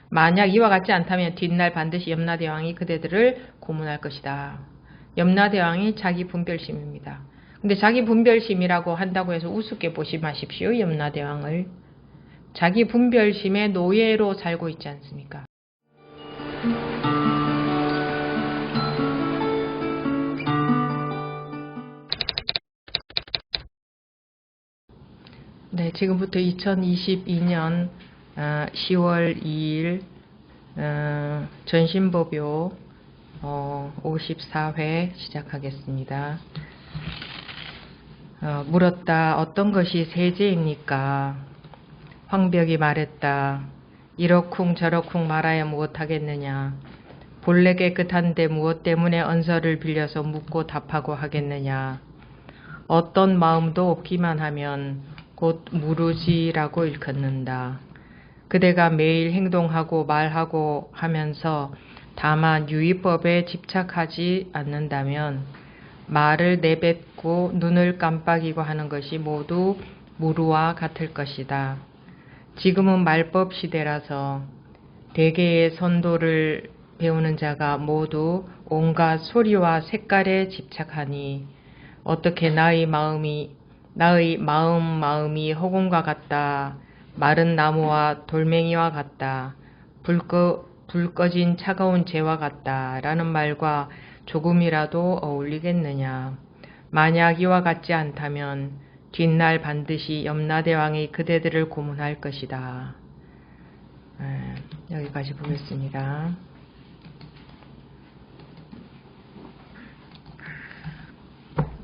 만약 이와 같지 않다면 뒷날 반드시 염라대왕이 그대들을 고문할 것이다. 염라대왕이 자기 분별심입니다. 근데 자기 분별심이라고 한다고 해서 우습게 보지 마십시오. 염라대왕을. 자기 분별심의 노예로 살고 있지 않습니까? 네, 지금부터 2022년 10월 2일 전신법요 54회 시작하겠습니다. 물었다. 어떤 것이 세제입니까? 황벽이 말했다. 이러쿵 저러쿵 말하여 무엇하겠느냐. 본래 깨끗한데 무엇 때문에 언서를 빌려서 묻고 답하고 하겠느냐. 어떤 마음도 없기만 하면 곧 무르지라고 일컫는다. 그대가 매일 행동하고 말하고 하면서 다만 유의법에 집착하지 않는다면 말을 내뱉고 눈을 깜빡이고 하는 것이 모두 무루와 같을 것이다. 지금은 말법 시대라서 대개의 선도를 배우는 자가 모두 온갖 소리와 색깔에 집착하니 어떻게 나의 마음이 허공과 같다. 마른 나무와 돌멩이와 같다. 불 꺼진 차가운 재와 같다. 라는 말과 조금이라도 어울리겠느냐. 만약 이와 같지 않다면 뒷날 반드시 염라대왕이 그대들을 고문할 것이다. 여기까지 보겠습니다.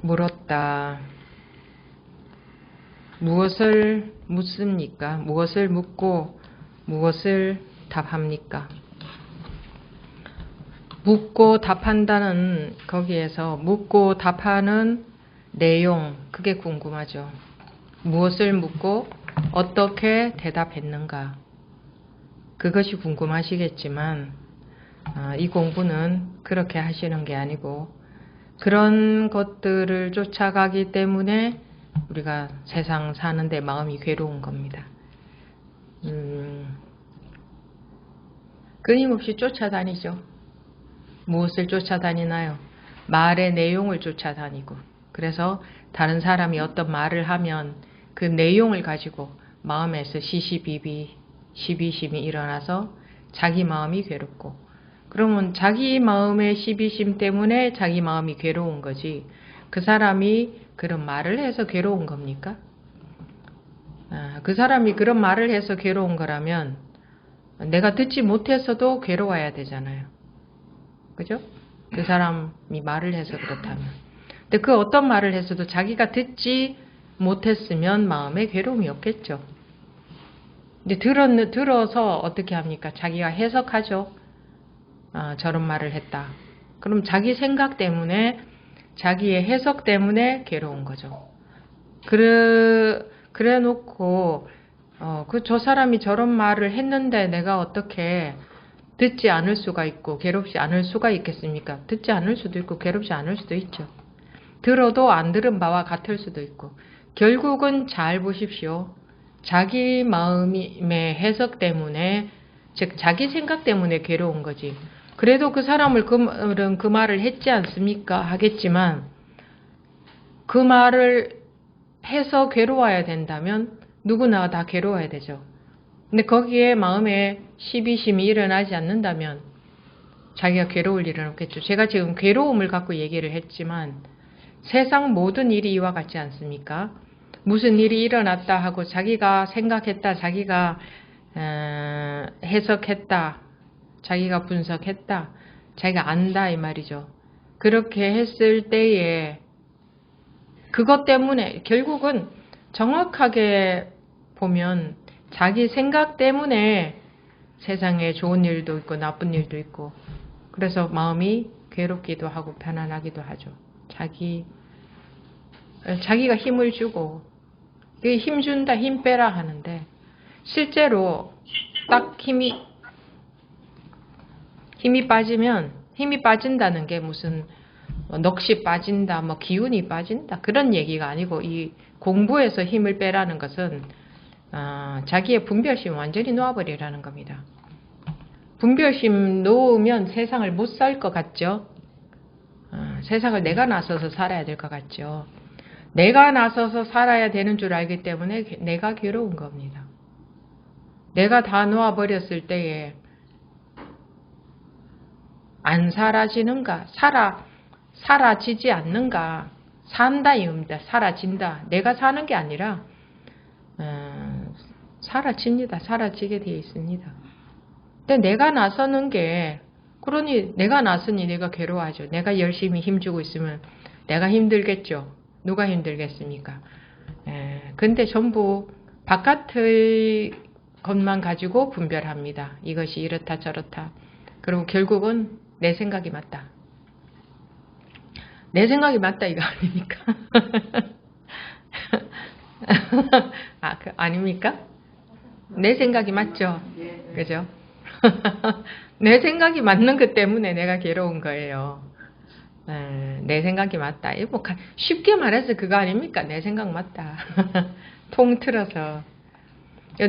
물었다. 무엇을 묻습니까? 무엇을 묻고 무엇을 답합니까? 묻고 답한다는 거기에서 묻고 답하는 내용, 그게 궁금하죠. 무엇을 묻고 어떻게 대답했는가? 그것이 궁금하시겠지만 이 공부는 그렇게 하시는 게 아니고 그런 것들을 쫓아가기 때문에 우리가 세상 사는데 마음이 괴로운 겁니다. 끊임없이 쫓아다니죠. 무엇을 쫓아다니나요? 말의 내용을 쫓아다니고, 그래서 다른 사람이 어떤 말을 하면 그 내용을 가지고 마음에서 시시비심이 일어나서 자기 마음이 괴롭고, 그러면 자기 마음의 시비심 때문에 자기 마음이 괴로운 거지, 그 사람이 그런 말을 해서 괴로운 겁니까? 그 사람이 그런 말을 해서 괴로운 거라면 내가 듣지 못했어도 괴로워야 되잖아요. 그죠? 그 사람이 말을 해서 그렇다면. 근데 그 어떤 말을 했어도 자기가 듣지 못했으면 마음에 괴로움이 없겠죠. 근데 들어서 어떻게 합니까? 자기가 해석하죠. 저런 말을 했다. 그럼 자기 생각 때문에, 자기의 해석 때문에 괴로운 거죠. 그래 놓고 저 사람이 저런 말을 했는데 내가 어떻게 듣지 않을 수가 있고 괴롭지 않을 수가 있겠습니까? 듣지 않을 수도 있고 괴롭지 않을 수도 있죠. 들어도 안 들은 바와 같을 수도 있고, 결국은 잘 보십시오. 자기 마음의 해석 때문에, 즉 자기 생각 때문에 괴로운 거지. 그래도 그 사람을 그 말을 했지 않습니까? 하겠지만 그 말을 해서 괴로워야 된다면 누구나 다 괴로워야 되죠. 근데 거기에 마음에 시비심이 일어나지 않는다면 자기가 괴로울 일은 없겠죠. 제가 지금 괴로움을 갖고 얘기를 했지만 세상 모든 일이 이와 같지 않습니까? 무슨 일이 일어났다 하고 자기가 생각했다, 자기가 해석했다, 자기가 분석했다, 자기가 안다 이 말이죠. 그렇게 했을 때에 그것 때문에 결국은 정확하게 보면 자기 생각 때문에 세상에 좋은 일도 있고 나쁜 일도 있고, 그래서 마음이 괴롭기도 하고 편안하기도 하죠. 자기가 힘을 주고, 힘 준다, 힘 빼라 하는데 실제로 딱 힘이 빠지면, 힘이 빠진다는 게 무슨 넋이 빠진다, 뭐 기운이 빠진다 그런 얘기가 아니고, 이 공부에서 힘을 빼라는 것은 자기의 분별심 완전히 놓아버리라는 겁니다. 분별심 놓으면 세상을 못 살 것 같죠? 세상을 내가 나서서 살아야 될 것 같죠? 내가 나서서 살아야 되는 줄 알기 때문에 내가 괴로운 겁니다. 내가 다 놓아버렸을 때에 안 사라지는가? 사라지지 않는가? 산다 이겁니다. 사라진다. 내가 사는 게 아니라 사라집니다. 사라지게 되어 있습니다. 근데 내가 나서는 게 그러니 내가 나서니 내가 괴로워하죠. 내가 열심히 힘주고 있으면 내가 힘들겠죠. 누가 힘들겠습니까? 근데 전부 바깥의 것만 가지고 분별합니다. 이것이 이렇다 저렇다. 그리고 결국은 내 생각이 맞다. 내 생각이 맞다 이거 아닙니까? 아닙니까? 내 생각이 맞죠? 그죠? 내 생각이 맞는 것 때문에 내가 괴로운 거예요. 내 생각이 맞다. 뭐 쉽게 말해서 그거 아닙니까? 내 생각 맞다. 통틀어서.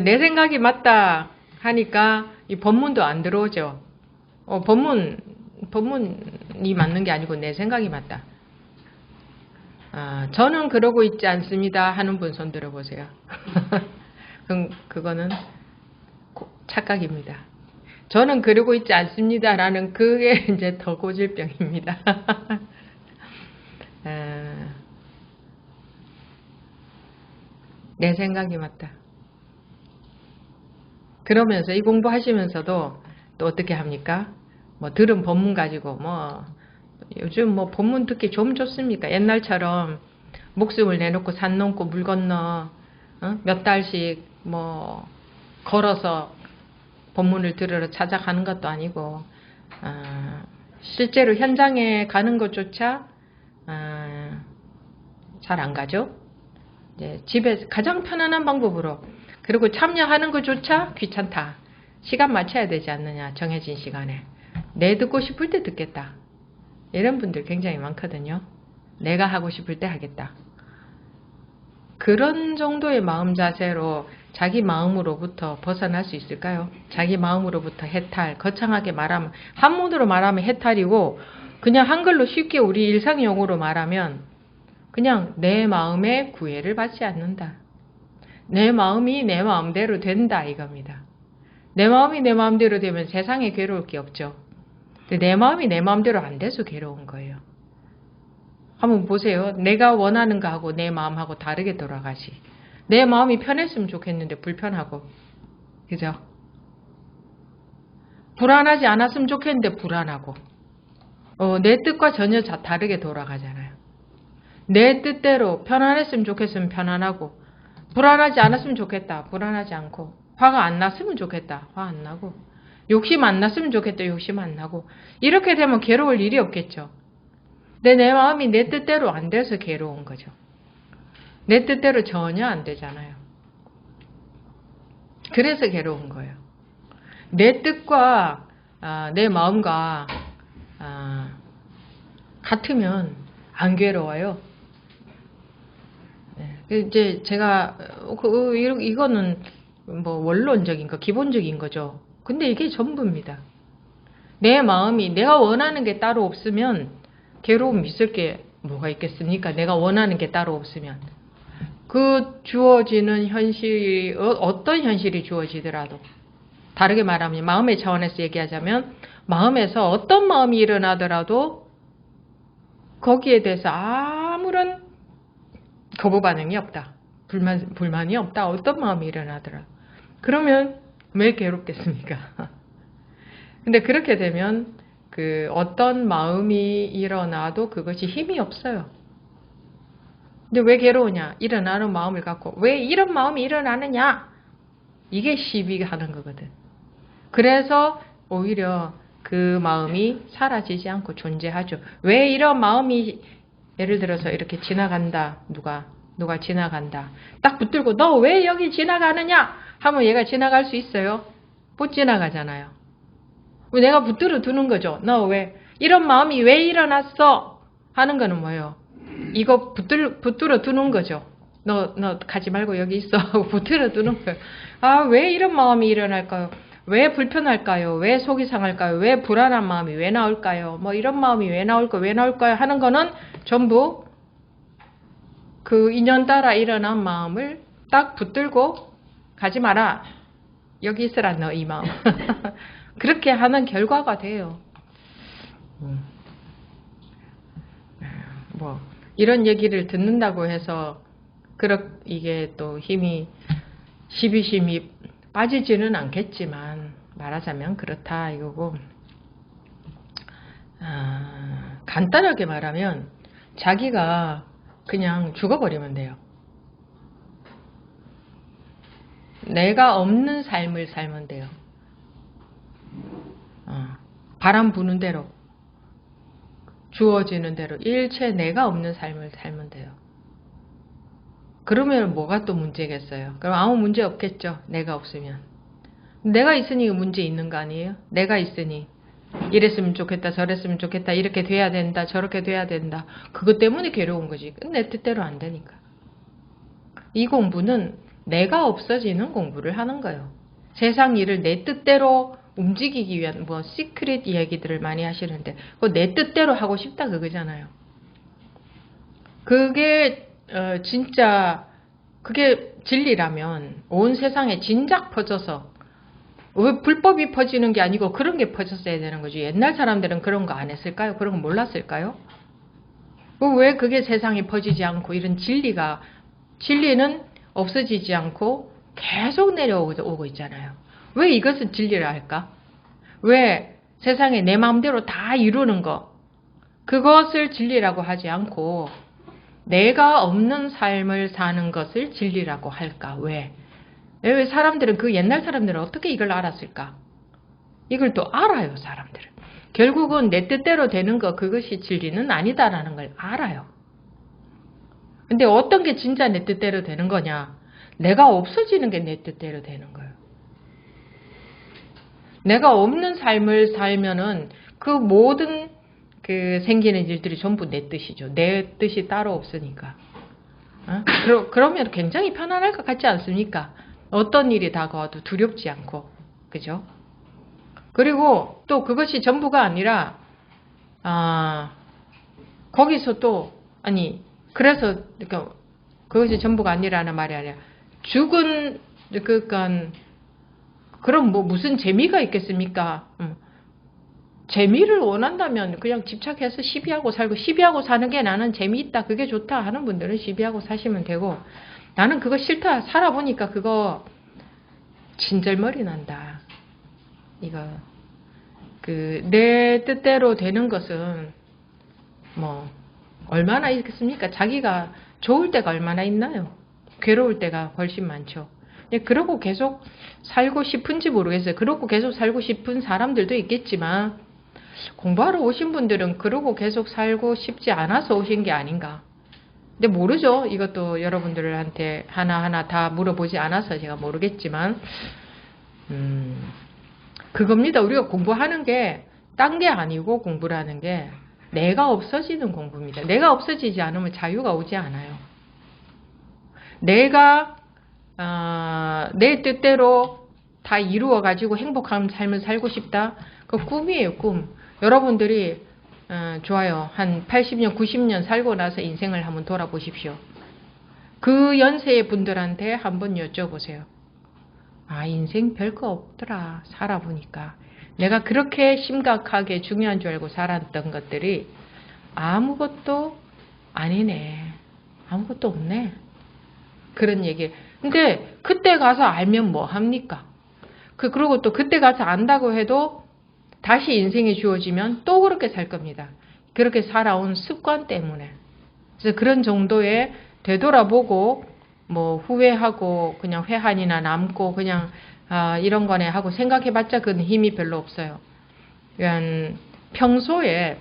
내 생각이 맞다 하니까 이 법문도 안 들어오죠. 법문이 맞는 게 아니고 내 생각이 맞다. 저는 그러고 있지 않습니다 하는 분 손 들어보세요. 그럼 그거는 착각입니다. 저는 그러고 있지 않습니다라는 그게 이제 더 고질병입니다. 내 생각이 맞다. 그러면서 이 공부하시면서도 또 어떻게 합니까? 뭐 들은 법문 가지고 뭐 요즘 뭐 법문 듣기 좀 좋습니까? 옛날처럼 목숨을 내놓고 산 넘고 물 건너 몇 달씩 뭐 걸어서 법문을 들으러 찾아가는 것도 아니고 실제로 현장에 가는 것조차 잘 안 가죠. 이제 집에 가장 편안한 방법으로 그리고 참여하는 것조차 귀찮다. 시간 맞춰야 되지 않느냐. 정해진 시간에. 내 듣고 싶을 때 듣겠다. 이런 분들 굉장히 많거든요. 내가 하고 싶을 때 하겠다. 그런 정도의 마음 자세로 자기 마음으로부터 벗어날 수 있을까요? 자기 마음으로부터 해탈, 거창하게 말하면 한문으로 말하면 해탈이고 그냥 한글로 쉽게 우리 일상용어로 말하면 그냥 내 마음의 구애를 받지 않는다. 내 마음이 내 마음대로 된다 이겁니다. 내 마음이 내 마음대로 되면 세상에 괴로울 게 없죠. 근데 내 마음이 내 마음대로 안 돼서 괴로운 거예요. 한번 보세요. 내가 원하는 거하고 내 마음하고 다르게 돌아가시. 내 마음이 편했으면 좋겠는데 불편하고. 그죠? 불안하지 않았으면 좋겠는데 불안하고. 내 뜻과 전혀 다르게 돌아가잖아요. 내 뜻대로 편안했으면 좋겠으면 편안하고 불안하지 않았으면 좋겠다. 불안하지 않고 화가 안 났으면 좋겠다. 화 안 나고 욕심 안 났으면 좋겠다. 욕심 안 나고 이렇게 되면 괴로울 일이 없겠죠. 근데 내 마음이 내 뜻대로 안 돼서 괴로운 거죠. 내 뜻대로 전혀 안 되잖아요. 그래서 괴로운 거예요. 내 뜻과 내 마음과 같으면 안 괴로워요. 이제 제가 이거는 뭐 원론적인 거, 기본적인 거죠. 근데 이게 전부입니다. 내 마음이 내가 원하는 게 따로 없으면 괴로움 있을 게 뭐가 있겠습니까? 내가 원하는 게 따로 없으면 그 주어지는 현실이 어떤 현실이 주어지더라도 다르게 말하면 마음의 차원에서 얘기하자면 마음에서 어떤 마음이 일어나더라도 거기에 대해서 아무런 거부 반응이 없다. 불만이 없다. 어떤 마음이 일어나더라. 그러면 왜 괴롭겠습니까? 근데 그렇게 되면 그 어떤 마음이 일어나도 그것이 힘이 없어요. 근데 왜 괴로우냐? 일어나는 마음을 갖고 왜 이런 마음이 일어나느냐? 이게 시비하는 거거든. 그래서 오히려 그 마음이 사라지지 않고 존재하죠. 왜 이런 마음이 예를 들어서 이렇게 지나간다. 누가 지나간다. 딱 붙들고 너 왜 여기 지나가느냐? 하면 얘가 지나갈 수 있어요? 못 지나가잖아요. 내가 붙들어 두는 거죠. 너 왜 이런 마음이 왜 일어났어? 하는 거는 뭐예요? 이거 붙들어 두는 거죠. 너 가지 말고 여기 있어 하고 붙들어 두는 거예요. 왜 이런 마음이 일어날까요? 왜 불편할까요? 왜 속이 상할까요? 왜 불안한 마음이 왜 나올까요? 뭐 이런 마음이 왜 나올까요? 하는 거는 전부 그 인연 따라 일어난 마음을 딱 붙들고 가지 마라. 여기 있으라 너 이 마음. 그렇게 하는 결과가 돼요. 뭐 이런 얘기를 듣는다고 해서 이게 또 힘이 시비심이 빠지지는 않겠지만 말하자면 그렇다 이거고, 간단하게 말하면 자기가 그냥 죽어버리면 돼요. 내가 없는 삶을 살면 돼요. 바람 부는 대로, 주어지는 대로 일체 내가 없는 삶을 살면 돼요. 그러면 뭐가 또 문제겠어요? 그럼 아무 문제 없겠죠. 내가 없으면. 내가 있으니 문제 있는 거 아니에요? 내가 있으니 이랬으면 좋겠다, 저랬으면 좋겠다, 이렇게 돼야 된다, 저렇게 돼야 된다. 그것 때문에 괴로운 거지. 내 뜻대로 안 되니까. 이 공부는 내가 없어지는 공부를 하는 거예요. 세상 일을 내 뜻대로 움직이기 위한 뭐 시크릿 이야기들을 많이 하시는데 그거 내 뜻대로 하고 싶다 그거잖아요. 그게 진짜 그게 진리라면 온 세상에 진작 퍼져서, 왜 불법이 퍼지는 게 아니고 그런 게 퍼졌어야 되는 거지. 옛날 사람들은 그런 거 안 했을까요? 그런 거 몰랐을까요? 왜 그게 세상에 퍼지지 않고 이런 진리는 없어지지 않고 계속 내려오고 있잖아요. 왜 이것은 진리라 할까? 왜 세상에 내 마음대로 다 이루는 거, 그것을 진리라고 하지 않고 내가 없는 삶을 사는 것을 진리라고 할까? 왜 사람들은, 그 옛날 사람들은 어떻게 이걸 알았을까? 이걸 또 알아요, 사람들은. 결국은 내 뜻대로 되는 거, 그것이 진리는 아니다라는 걸 알아요. 근데 어떤 게 진짜 내 뜻대로 되는 거냐? 내가 없어지는 게 내 뜻대로 되는 거예요. 내가 없는 삶을 살면은 그 모든 그 생기는 일들이 전부 내 뜻이죠. 내 뜻이 따로 없으니까. 그러면 굉장히 편안할 것 같지 않습니까? 어떤 일이 다가와도 두렵지 않고, 그죠? 그리고 또 그것이 전부가 아니라, 거기서 또, 그래서, 그러니까 그것이 전부가 아니라는 말이 아니라, 그럼 뭐 무슨 재미가 있겠습니까? 재미를 원한다면 그냥 집착해서 시비하고 살고, 시비하고 사는 게 나는 재미있다, 그게 좋다 하는 분들은 시비하고 사시면 되고, 나는 그거 싫다, 살아보니까 그거 진절머리 난다. 이거 내 뜻대로 되는 것은 뭐 얼마나 있겠습니까? 자기가 좋을 때가 얼마나 있나요? 괴로울 때가 훨씬 많죠. 그러고 계속 살고 싶은지 모르겠어요. 그러고 계속 살고 싶은 사람들도 있겠지만 공부하러 오신 분들은 그러고 계속 살고 싶지 않아서 오신 게 아닌가. 근데 모르죠. 이것도 여러분들한테 하나하나 다 물어보지 않아서 제가 모르겠지만, 그겁니다. 우리가 공부하는 게 딴 게 아니고, 공부라는 게 내가 없어지는 공부입니다. 내가 없어지지 않으면 자유가 오지 않아요. 내가 내 뜻대로 다 이루어 가지고 행복한 삶을 살고 싶다. 그 꿈이에요, 꿈. 여러분들이 좋아요. 한 80년, 90년 살고 나서 인생을 한번 돌아보십시오. 그 연세의 분들한테 한번 여쭤보세요. 인생 별거 없더라. 살아보니까. 내가 그렇게 심각하게 중요한 줄 알고 살았던 것들이 아무것도 아니네. 아무것도 없네. 그런 얘기. 근데 그때 가서 알면 뭐 합니까? 그리고 또 그때 가서 안다고 해도 다시 인생이 주어지면 또 그렇게 살 겁니다. 그렇게 살아온 습관 때문에. 그래서 그런 정도의 되돌아보고 뭐 후회하고 그냥 회한이나 남고 그냥 이런 거네 하고 생각해봤자 그건 힘이 별로 없어요. 그러니까 평소에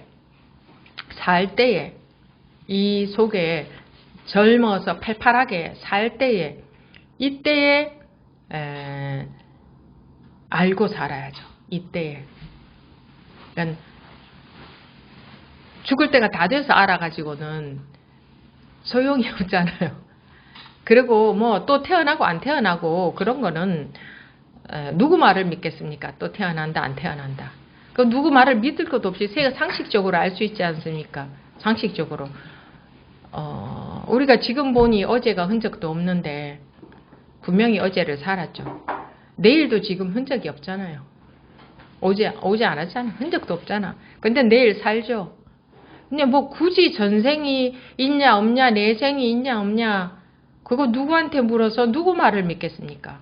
살 때에 이 속에 젊어서 팔팔하게 살 때에 이때에 알고 살아야죠. 이때에. 그러니까 죽을 때가 다 돼서 알아가지고는 소용이 없잖아요. 그리고 뭐 또 태어나고 안 태어나고 그런 거는 누구 말을 믿겠습니까? 또 태어난다 안 태어난다. 그 누구 말을 믿을 것도 없이 상식적으로 알 수 있지 않습니까? 상식적으로. 우리가 지금 보니 어제가 흔적도 없는데 분명히 어제를 살았죠. 내일도 지금 흔적이 없잖아요. 오지 않았잖아. 흔적도 없잖아. 근데 내일 살죠. 근데 뭐 굳이 전생이 있냐 없냐, 내생이 있냐 없냐, 그거 누구한테 물어서 누구 말을 믿겠습니까?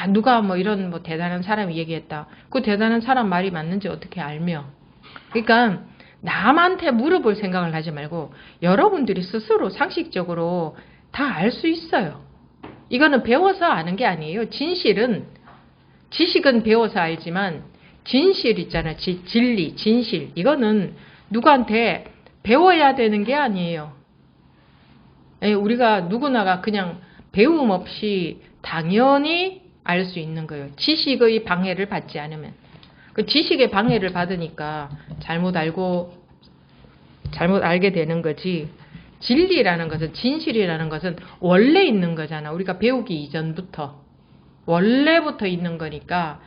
누가 뭐 이런 뭐 대단한 사람이 얘기했다. 그 대단한 사람 말이 맞는지 어떻게 알며. 그러니까 남한테 물어볼 생각을 하지 말고 여러분들이 스스로 상식적으로 다 알 수 있어요. 이거는 배워서 아는 게 아니에요. 지식은 배워서 알지만 진실 있잖아. 진리, 진실. 이거는 누구한테 배워야 되는 게 아니에요. 우리가 누구나가 그냥 배움 없이 당연히 알 수 있는 거예요. 지식의 방해를 받지 않으면. 그 지식의 방해를 받으니까 잘못 알게 되는 거지. 진리라는 것은, 진실이라는 것은 원래 있는 거잖아. 우리가 배우기 이전부터. 원래부터 있는 거니까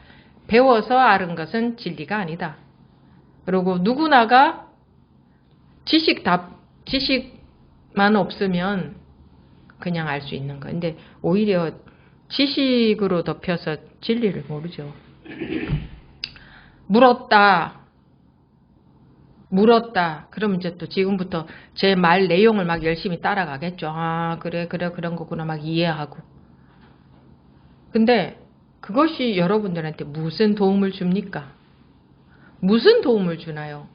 배워서 아는 것은 진리가 아니다. 그리고 누구나가 지식만 없으면 그냥 알 수 있는 거. 근데 오히려 지식으로 덮여서 진리를 모르죠. 물었다. 그럼 이제 또 지금부터 제 말 내용을 막 열심히 따라가겠죠. 그래 그런 거구나 막 이해하고. 근데 그것이 여러분들한테 무슨 도움을 줍니까? 무슨 도움을 주나요?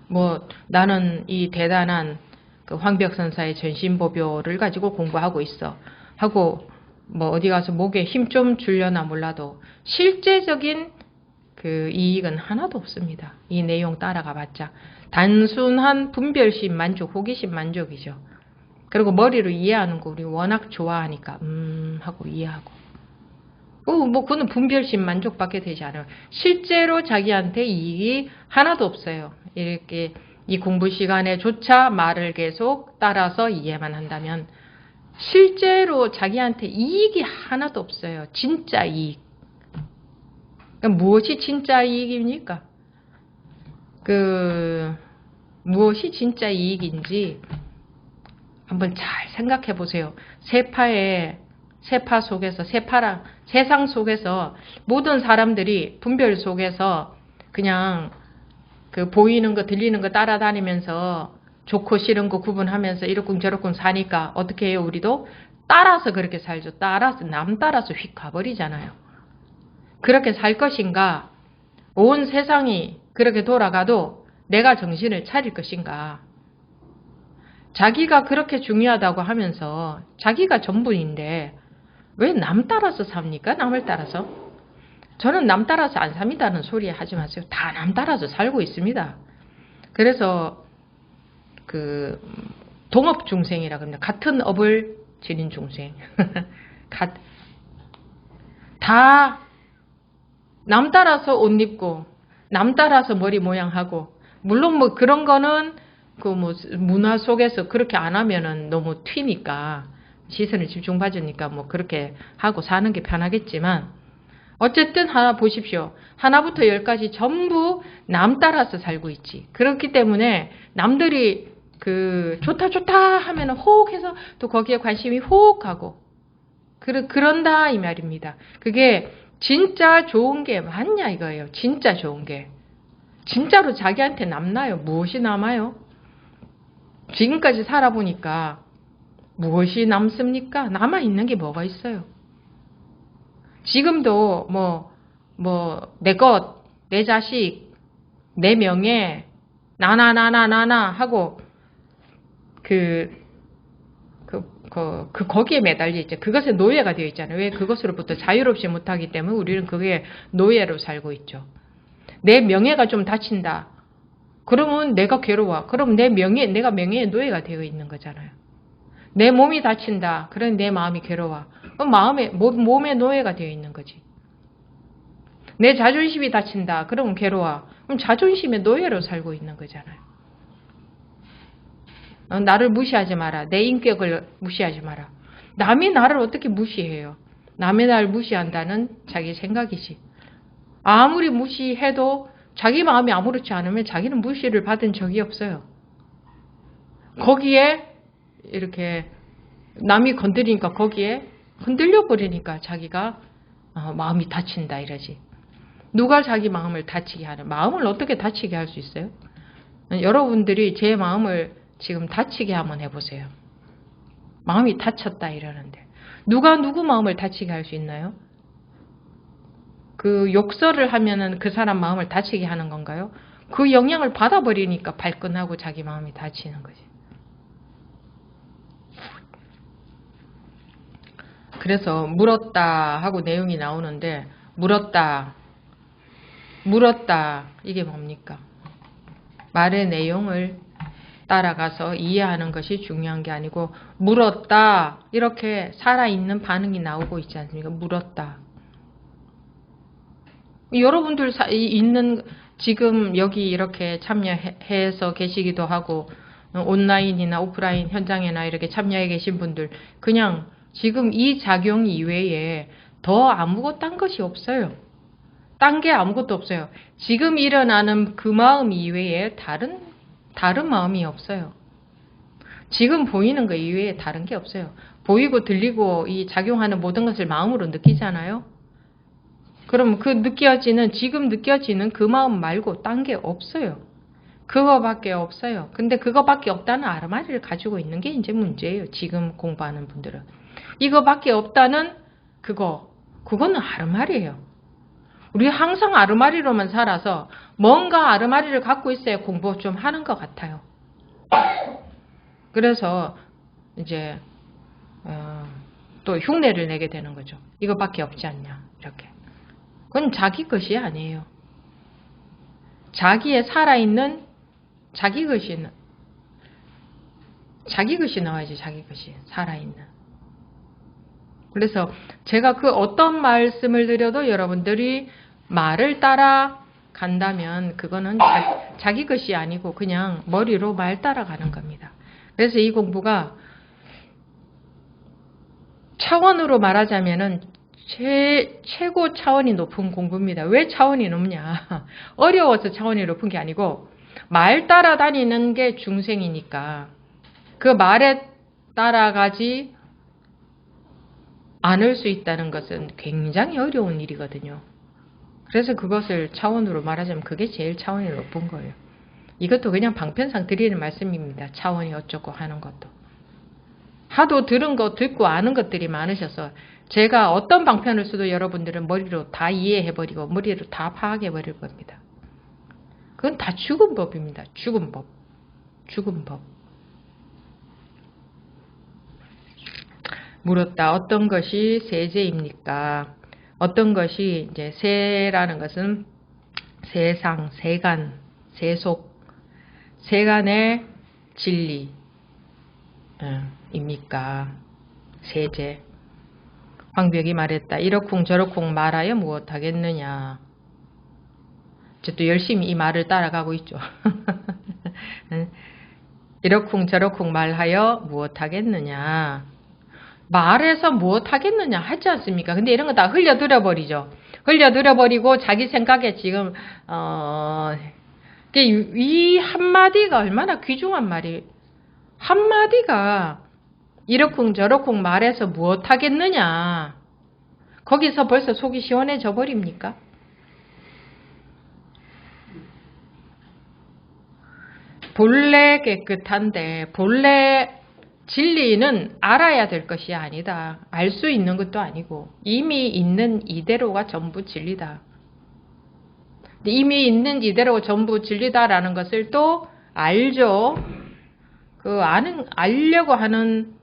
뭐 나는 이 대단한 그 황벽선사의 전신보묘를 가지고 공부하고 있어 하고 뭐 어디 가서 목에 힘 좀 주려나 몰라도 실제적인 그 이익은 하나도 없습니다. 이 내용 따라가 봤자 단순한 분별심 만족, 호기심 만족이죠. 그리고 머리로 이해하는 거 우리 워낙 좋아하니까 하고 이해하고 뭐 그거는 분별심 만족밖에 되지 않아요. 실제로 자기한테 이익이 하나도 없어요. 이렇게 이 공부 시간에조차 말을 계속 따라서 이해만 한다면 실제로 자기한테 이익이 하나도 없어요. 진짜 이익. 그러니까 무엇이 진짜 이익입니까? 무엇이 진짜 이익인지 한번 잘 생각해 보세요. 세파 속에서, 세상 속에서 모든 사람들이 분별 속에서 그냥 그 보이는 거 들리는 거 따라다니면서 좋고 싫은 거 구분하면서 이렇군 저렇군 사니까 어떻게 해요? 우리도 따라서 그렇게 살죠. 남 따라서 휙 가버리잖아요. 그렇게 살 것인가? 온 세상이 그렇게 돌아가도 내가 정신을 차릴 것인가? 자기가 그렇게 중요하다고 하면서 자기가 전부인데 왜 남 따라서 삽니까? 남을 따라서? 저는 남 따라서 안 삽니다는 소리 하지 마세요. 다 남 따라서 살고 있습니다. 그래서 그 동업 중생이라고 합니다. 같은 업을 지닌 중생. 다 남 따라서 옷 입고 남 따라서 머리 모양하고 물론 뭐 그런 거는 그 뭐 문화 속에서 그렇게 안 하면은 너무 튀니까 시선을 집중받으니까 뭐 그렇게 하고 사는 게 편하겠지만 어쨌든 하나 보십시오. 하나부터 열까지 전부 남 따라서 살고 있지. 그렇기 때문에 남들이 그 좋다 하면은 호흡 해서 또 거기에 관심이 호흡 가고 그런다 이 말입니다. 그게 진짜 좋은 게 맞냐 이거예요. 진짜 좋은 게. 진짜로 자기한테 남나요? 무엇이 남아요? 지금까지 살아보니까 무엇이 남습니까? 남아있는 게 뭐가 있어요? 지금도 내 것, 내 자식, 내 명예, 나나 하고 거기에 매달려 있죠. 그것에 노예가 되어 있잖아요. 왜? 그것으로부터 자유롭지 못하기 때문에 우리는 그게 노예로 살고 있죠. 내 명예가 좀 다친다. 그러면 내가 괴로워. 그럼 내가 명예의 노예가 되어 있는 거잖아요. 내 몸이 다친다. 그럼 내 마음이 괴로워. 그럼 몸의 노예가 되어 있는 거지. 내 자존심이 다친다. 그러면 괴로워. 그럼 자존심의 노예로 살고 있는 거잖아요. 나를 무시하지 마라. 내 인격을 무시하지 마라. 남이 나를 어떻게 무시해요? 남의 날 무시한다는 자기 생각이지. 아무리 무시해도 자기 마음이 아무렇지 않으면 자기는 무시를 받은 적이 없어요. 거기에 이렇게 남이 건드리니까 거기에 흔들려 버리니까 자기가 마음이 다친다 이러지. 누가 자기 마음을 다치게 하는, 마음을 어떻게 다치게 할 수 있어요? 여러분들이 제 마음을 지금 다치게 한번 해보세요. 마음이 다쳤다 이러는데 누가 누구 마음을 다치게 할 수 있나요? 그 욕설을 하면은 그 사람 마음을 다치게 하는 건가요? 그 영향을 받아버리니까 발끈하고 자기 마음이 다치는 거지. 그래서 물었다 하고 내용이 나오는데 물었다 이게 뭡니까? 말의 내용을 따라가서 이해하는 것이 중요한 게 아니고 물었다 이렇게 살아있는 반응이 나오고 있지 않습니까? 물었다. 여러분들 있는 지금 여기 이렇게 참여해서 계시기도 하고 온라인이나 오프라인 현장에나 이렇게 참여해 계신 분들 그냥 지금 이 작용 이외에 더 아무것도 딴 것이 없어요. 딴 게 아무것도 없어요. 지금 일어나는 그 마음 이외에 다른 마음이 없어요. 지금 보이는 거 이외에 다른 게 없어요. 보이고 들리고 이 작용하는 모든 것을 마음으로 느끼잖아요. 그럼 그 지금 느껴지는 그 마음 말고 딴 게 없어요. 그거밖에 없어요. 근데 그거밖에 없다는 아르마리를 가지고 있는 게 이제 문제예요. 지금 공부하는 분들은. 이거밖에 없다는 그거는 아르마리예요. 우리 항상 아르마리로만 살아서 뭔가 아르마리를 갖고 있어야 공부 좀 하는 것 같아요. 그래서 이제 또 흉내를 내게 되는 거죠. 이거밖에 없지 않냐 이렇게. 그건 자기 것이 아니에요. 자기의 살아있는 자기 것이 나와야지. 자기 것이 살아있는. 그래서 제가 그 어떤 말씀을 드려도 여러분들이 말을 따라 간다면 그거는 자기 것이 아니고 그냥 머리로 말 따라가는 겁니다. 그래서 이 공부가 차원으로 말하자면은 최고 차원이 높은 공부입니다. 왜 차원이 높냐? 어려워서 차원이 높은 게 아니고 말 따라다니는 게 중생이니까 그 말에 따라가지 않을 수 있다는 것은 굉장히 어려운 일이거든요. 그래서 그것을 차원으로 말하자면 그게 제일 차원이 높은 거예요. 이것도 그냥 방편상 드리는 말씀입니다. 차원이 어쩌고 하는 것도. 하도 들은 거 듣고 아는 것들이 많으셔서 제가 어떤 방편을 써도 여러분들은 머리로 다 이해해버리고 머리로 다 파악해버릴 겁니다. 그건 다 죽은 법입니다. 죽은 법. 물었다. 어떤 것이 세제입니까? 어떤 것이 이제 세라는 것은 세상, 세간, 세속, 세간의 진리입니까? 세제. 황벽이 말했다. 이러쿵 저러쿵 말하여 무엇하겠느냐. 이제 또 열심히 이 말을 따라가고 있죠. 이러쿵 저러쿵 말하여 무엇하겠느냐. 말해서 무엇하겠느냐 하지 않습니까? 근데 이런 거 다 흘려들어 버리죠. 흘려들어 버리고 자기 생각에 지금 이 한마디가 얼마나 귀중한 말이 한마디가 이러쿵 저러쿵 말해서 무엇하겠느냐. 거기서 벌써 속이 시원해져 버립니까? 본래 깨끗한데 본래 진리는 알아야 될 것이 아니다. 알 수 있는 것도 아니고 이미 있는 이대로가 전부 진리다. 이미 있는 이대로가 전부 진리다라는 것을 또 알죠. 알려고 하는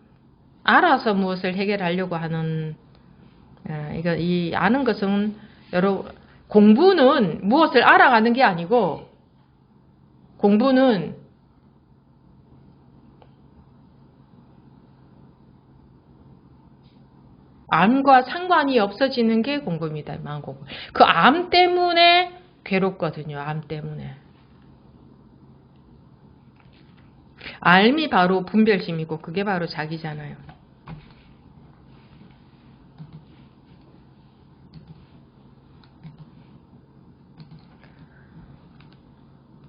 알아서 무엇을 해결하려고 하는 이 아는 것은 여러분 공부는 무엇을 알아가는 게 아니고 공부는 암과 상관이 없어지는 게 공부입니다. 마음공부. 그 암 때문에 괴롭거든요. 암 때문에. 알미 바로 분별심이고 그게 바로 자기잖아요.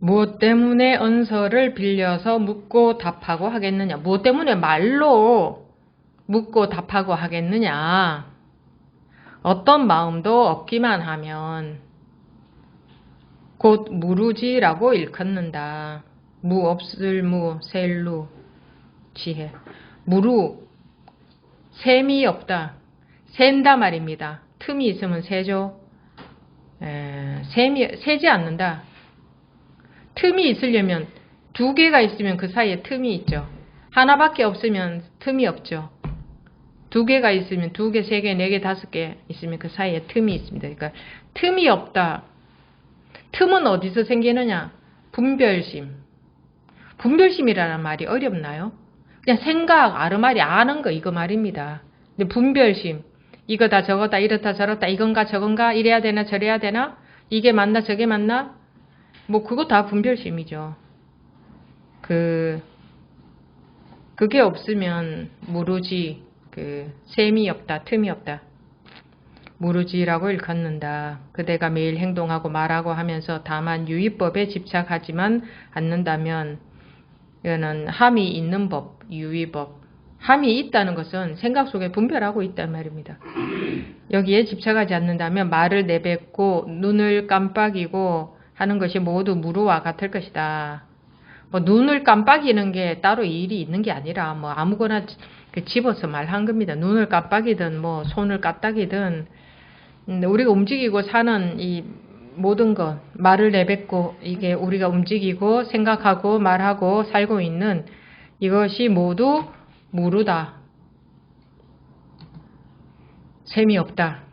무엇 때문에 언서를 빌려서 묻고 답하고 하겠느냐. 무엇 때문에 말로 묻고 답하고 하겠느냐. 어떤 마음도 없기만 하면 곧 무루지라고 일컫는다. 무 없을 무, 셀루, 지혜. 무루, 셈이 없다. 센다 말입니다. 틈이 있으면 세죠. 세지 않는다. 틈이 있으려면 두 개가 있으면 그 사이에 틈이 있죠. 하나밖에 없으면 틈이 없죠. 두 개가 있으면 두 개, 세 개, 네 개, 다섯 개 있으면 그 사이에 틈이 있습니다. 그러니까 틈이 없다. 틈은 어디서 생기느냐? 분별심. 분별심이라는 말이 어렵나요? 그냥 생각, 아르마리 아는 거 이거 말입니다. 근데 분별심. 이거다 저거다 이렇다 저렇다 이건가 저건가 이래야 되나 저래야 되나? 이게 맞나 저게 맞나? 뭐 그거 다 분별심이죠. 그게 없으면 무루지, 셈이 없다, 틈이 없다. 무루지라고 일컫는다. 그대가 매일 행동하고 말하고 하면서 다만 유의법에 집착하지만 않는다면 이거는 함이 있는 법, 유의법. 함이 있다는 것은 생각 속에 분별하고 있단 말입니다. 여기에 집착하지 않는다면 말을 내뱉고 눈을 깜빡이고 하는 것이 모두 무루와 같을 것이다. 뭐 눈을 깜빡이는 게 따로 일이 있는 게 아니라 뭐 아무거나 집어서 말한 겁니다. 눈을 깜빡이든 뭐 손을 까딱이든 우리가 움직이고 사는 이 모든 것, 말을 내뱉고 이게 우리가 움직이고 생각하고 말하고 살고 있는 이것이 모두 무루다. 셈이 없다.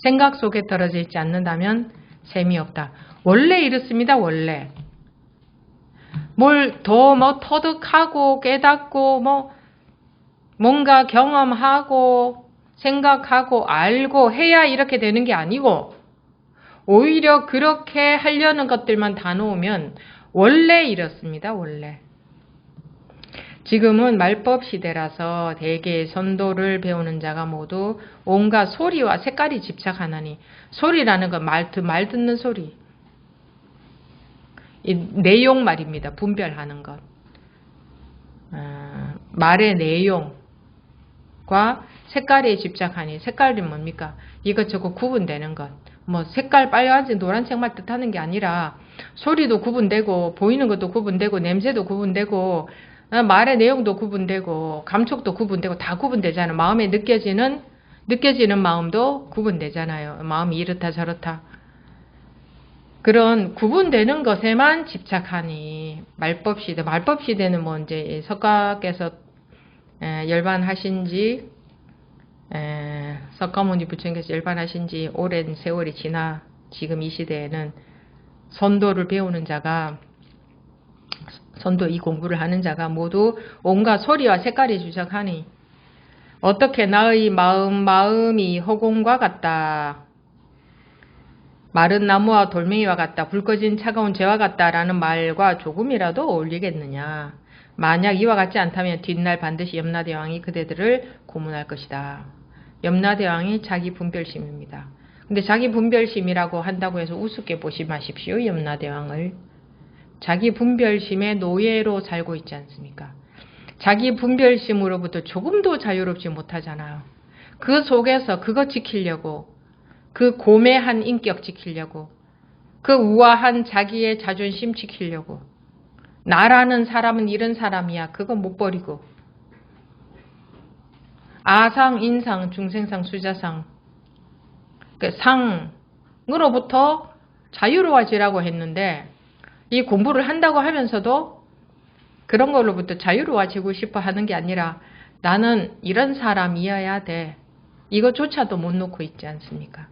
생각 속에 떨어져 있지 않는다면 셈이 없다. 원래 이렇습니다. 원래. 뭘 더 뭐 터득하고 깨닫고 뭐 뭔가 경험하고 생각하고 알고 해야 이렇게 되는 게 아니고 오히려 그렇게 하려는 것들만 다 놓으면 원래 이렇습니다. 원래. 지금은 말법 시대라서 대개 선도를 배우는 자가 모두 온갖 소리와 색깔이 집착하나니 소리라는 건 말 듣는 소리. 이 내용 말입니다. 분별하는 것. 말의 내용과 색깔에 집착하니 색깔이 뭡니까? 이것저것 구분되는 것. 뭐 색깔 빨간색 노란색만 뜻하는 게 아니라 소리도 구분되고 보이는 것도 구분되고 냄새도 구분되고 말의 내용도 구분되고 감촉도 구분되고 다 구분되잖아요. 마음에 느껴지는 마음도 구분되잖아요. 마음이 이렇다 저렇다. 그런 구분되는 것에만 집착하니 말법 시대는 뭐 이제 석가께서 열반하신 지 석가모니 부처님께서 열반하신 지 오랜 세월이 지나 지금 이 시대에는 선도를 배우는 자가 선도 이 공부를 하는 자가 모두 온갖 소리와 색깔에 집착하니 어떻게 나의 마음이 허공과 같다. 마른 나무와 돌멩이와 같다. 불 꺼진 차가운 재와 같다라는 말과 조금이라도 어울리겠느냐. 만약 이와 같지 않다면 뒷날 반드시 염라대왕이 그대들을 고문할 것이다. 염라대왕이 자기 분별심입니다. 근데 자기 분별심이라고 한다고 해서 우습게 보지 마십시오. 염라대왕을. 자기 분별심의 노예로 살고 있지 않습니까? 자기 분별심으로부터 조금도 자유롭지 못하잖아요. 그 속에서 그거 지키려고 그 고매한 인격 지키려고 그 우아한 자기의 자존심 지키려고 나라는 사람은 이런 사람이야. 그거 못 버리고 아상, 인상, 중생상, 수자상 그 상으로부터 자유로워지라고 했는데 이 공부를 한다고 하면서도 그런 걸로부터 자유로워지고 싶어 하는 게 아니라 나는 이런 사람이어야 돼. 이것조차도 못 놓고 있지 않습니까?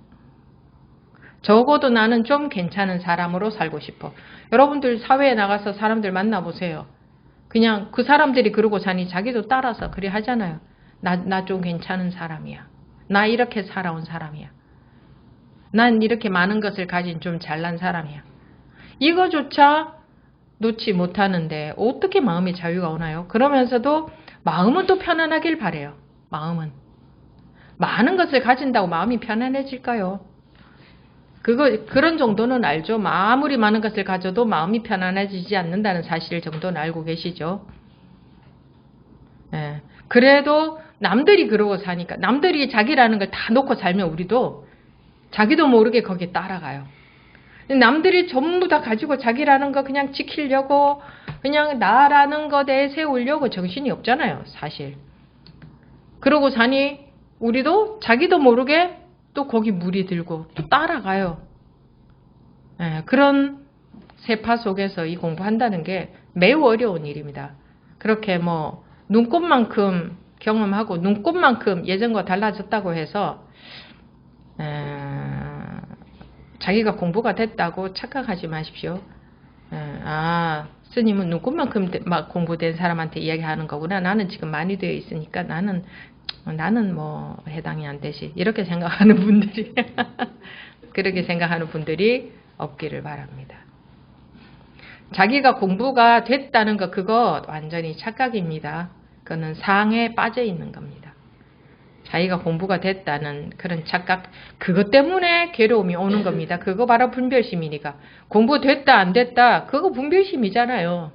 적어도 나는 좀 괜찮은 사람으로 살고 싶어. 여러분들 사회에 나가서 사람들 만나보세요. 그냥 그 사람들이 그러고 사니 자기도 따라서 그래 하잖아요. 나 좀 괜찮은 사람이야. 나 이렇게 살아온 사람이야. 난 이렇게 많은 것을 가진 좀 잘난 사람이야. 이거조차 놓지 못하는데 어떻게 마음의 자유가 오나요? 그러면서도 마음은 또 편안하길 바래요. 마음은. 많은 것을 가진다고 마음이 편안해질까요? 그런 정도는 알죠. 아무리 많은 것을 가져도 마음이 편안해지지 않는다는 사실 정도는 알고 계시죠. 예. 그래도 남들이 그러고 사니까, 남들이 자기라는 걸 다 놓고 살면 우리도 자기도 모르게 거기에 따라가요. 남들이 전부 다 가지고 자기라는 거 그냥 지키려고, 그냥 나라는 거 내세우려고 정신이 없잖아요, 사실. 그러고 사니 우리도 자기도 모르게 또 거기 물이 들고 또 따라가요. 예, 그런 세파 속에서 이 공부한다는 게 매우 어려운 일입니다. 그렇게 뭐 눈꽃만큼 경험하고 눈꽃만큼 예전과 달라졌다고 해서 자기가 공부가 됐다고 착각하지 마십시오. 스님은 눈꽃만큼 막 공부된 사람한테 이야기하는 거구나. 나는 지금 많이 되어 있으니까 나는 뭐 해당이 안 되지. 이렇게 생각하는 분들이 그렇게 생각하는 분들이 없기를 바랍니다. 자기가 공부가 됐다는 거 그거 완전히 착각입니다. 그거는 상에 빠져 있는 겁니다. 자기가 공부가 됐다는 그런 착각, 그것 때문에 괴로움이 오는 겁니다. 그거 바로 분별심이니까. 공부됐다 안 됐다 그거 분별심이잖아요.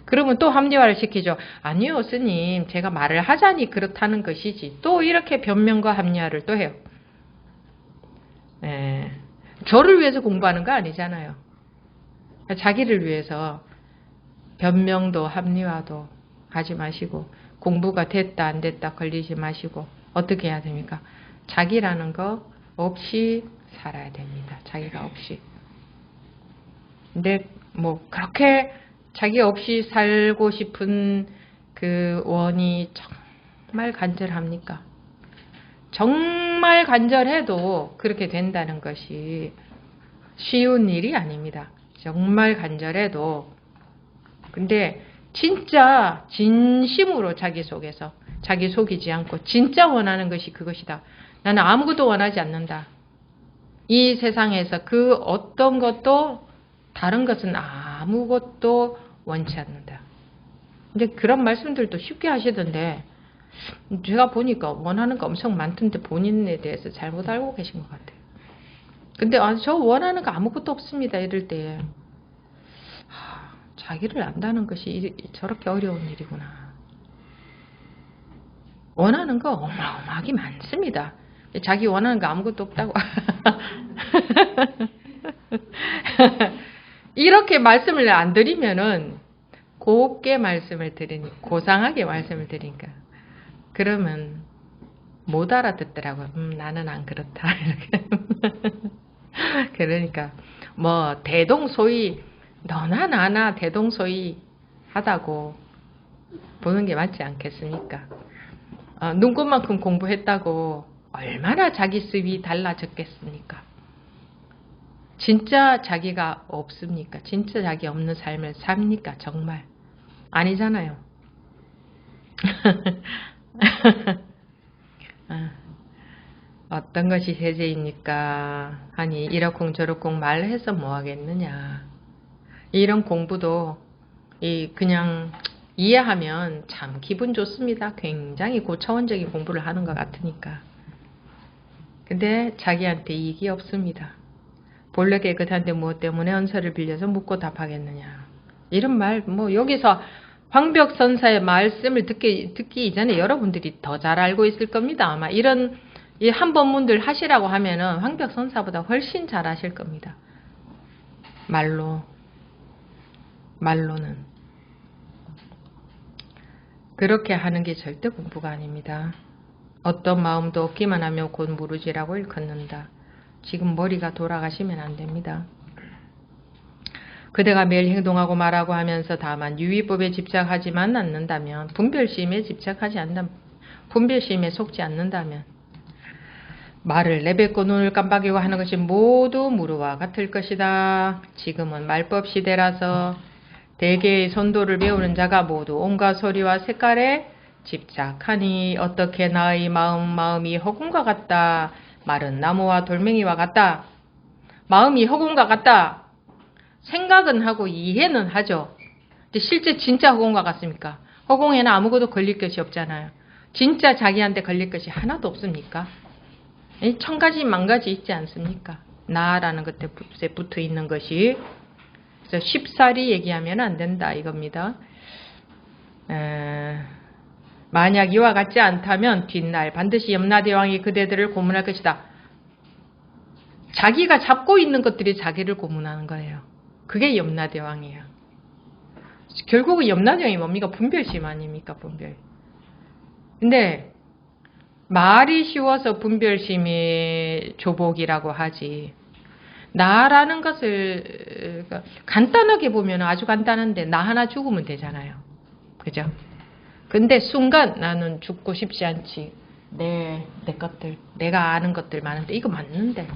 그러면 또 합리화를 시키죠. 아니요 스님, 제가 말을 하자니 그렇다는 것이지. 또 이렇게 변명과 합리화를 또 해요. 저를 위해서 공부하는 거 아니잖아요. 자기를 위해서 변명도 합리화도 하지 마시고, 공부가 됐다 안 됐다 걸리지 마시고, 어떻게 해야 됩니까? 자기라는 거 없이 살아야 됩니다. 자기가 없이. 근데 뭐 그렇게 자기 없이 살고 싶은 그 원이 정말 간절합니까? 정말 간절해도 그렇게 된다는 것이 쉬운 일이 아닙니다. 정말 간절해도. 근데 진짜 진심으로 자기 속에서 자기 속이지 않고 진짜 원하는 것이 그것이다. 나는 아무것도 원하지 않는다. 이 세상에서 그 어떤 것도, 다른 것은 아무것도 원치 않는다. 근데 그런 말씀들도 쉽게 하시던데 제가 보니까 원하는 거 엄청 많던데 본인에 대해서 잘못 알고 계신 것 같아요. 근데 저 원하는 거 아무것도 없습니다. 이럴 때 자기를 안다는 것이 저렇게 어려운 일이구나. 원하는 거 어마어마하게 많습니다. 자기 원하는 거 아무것도 없다고 이렇게 말씀을 안 드리면은 곱게 말씀을 드리니, 고상하게 말씀을 드리니까 그러면 못 알아듣더라고요. 나는 안 그렇다 이렇게. 그러니까 뭐 대동소이, 너나 나나 대동소이 하다고 보는 게 맞지 않겠습니까? 눈꽃만큼 공부했다고 얼마나 자기 습이 달라졌겠습니까? 진짜 자기가 없습니까? 진짜 자기 없는 삶을 삽니까? 정말 아니잖아요. 어떤 것이 세제입니까? 하니 이러쿵저러쿵 말해서 뭐 하겠느냐. 이런 공부도 그냥 이해하면 참 기분 좋습니다. 굉장히 고차원적인 공부를 하는 것 같으니까. 근데 자기한테 이익이 없습니다. 본래 깨끗한데 무엇 때문에 언서를 빌려서 묻고 답하겠느냐. 이런 말, 뭐 여기서 황벽선사의 말씀을 듣기 이전에 여러분들이 더 잘 알고 있을 겁니다. 아마 이런 한 법문들 하시라고 하면은 황벽선사보다 훨씬 잘 하실 겁니다. 말로는. 그렇게 하는 게 절대 공부가 아닙니다. 어떤 마음도 없기만 하며 곧 무르지라고 일컫는다. 지금 머리가 돌아가시면 안 됩니다. 그대가 매일 행동하고 말하고 하면서 다만 유의법에 집착하지만 않는다면, 분별심에 집착하지 않는다면, 분별심에 속지 않는다면, 말을 내뱉고 눈을 깜빡이고 하는 것이 모두 무르와 같을 것이다. 지금은 말법 시대라서 대개의 선도를 배우는 자가 모두 온갖 소리와 색깔에 집착하니 어떻게 나의 마음이 허공과 같다. 말은 나무와 돌멩이와 같다. 마음이 허공과 같다. 생각은 하고 이해는 하죠. 근데 실제 진짜 허공과 같습니까? 허공에는 아무것도 걸릴 것이 없잖아요. 진짜 자기한테 걸릴 것이 하나도 없습니까? 천 가지 만 가지 있지 않습니까? 나라는 것에 붙어 있는 것이. 그래서 쉽사리 얘기하면 안 된다 이겁니다. 만약 이와 같지 않다면 뒷날 반드시 염라대왕이 그대들을 고문할 것이다. 자기가 잡고 있는 것들이 자기를 고문하는 거예요. 그게 염라대왕이에요. 결국은 염라대왕이 뭡니까? 분별심 아닙니까? 분별. 근데 말이 쉬워서 분별심이 조복이라고 하지. 나라는 것을 간단하게 보면 아주 간단한데 나 하나 죽으면 되잖아요. 그죠? 근데 순간 나는 죽고 싶지 않지. 내 것들, 내가 아는 것들 많은데 이거 맞는데.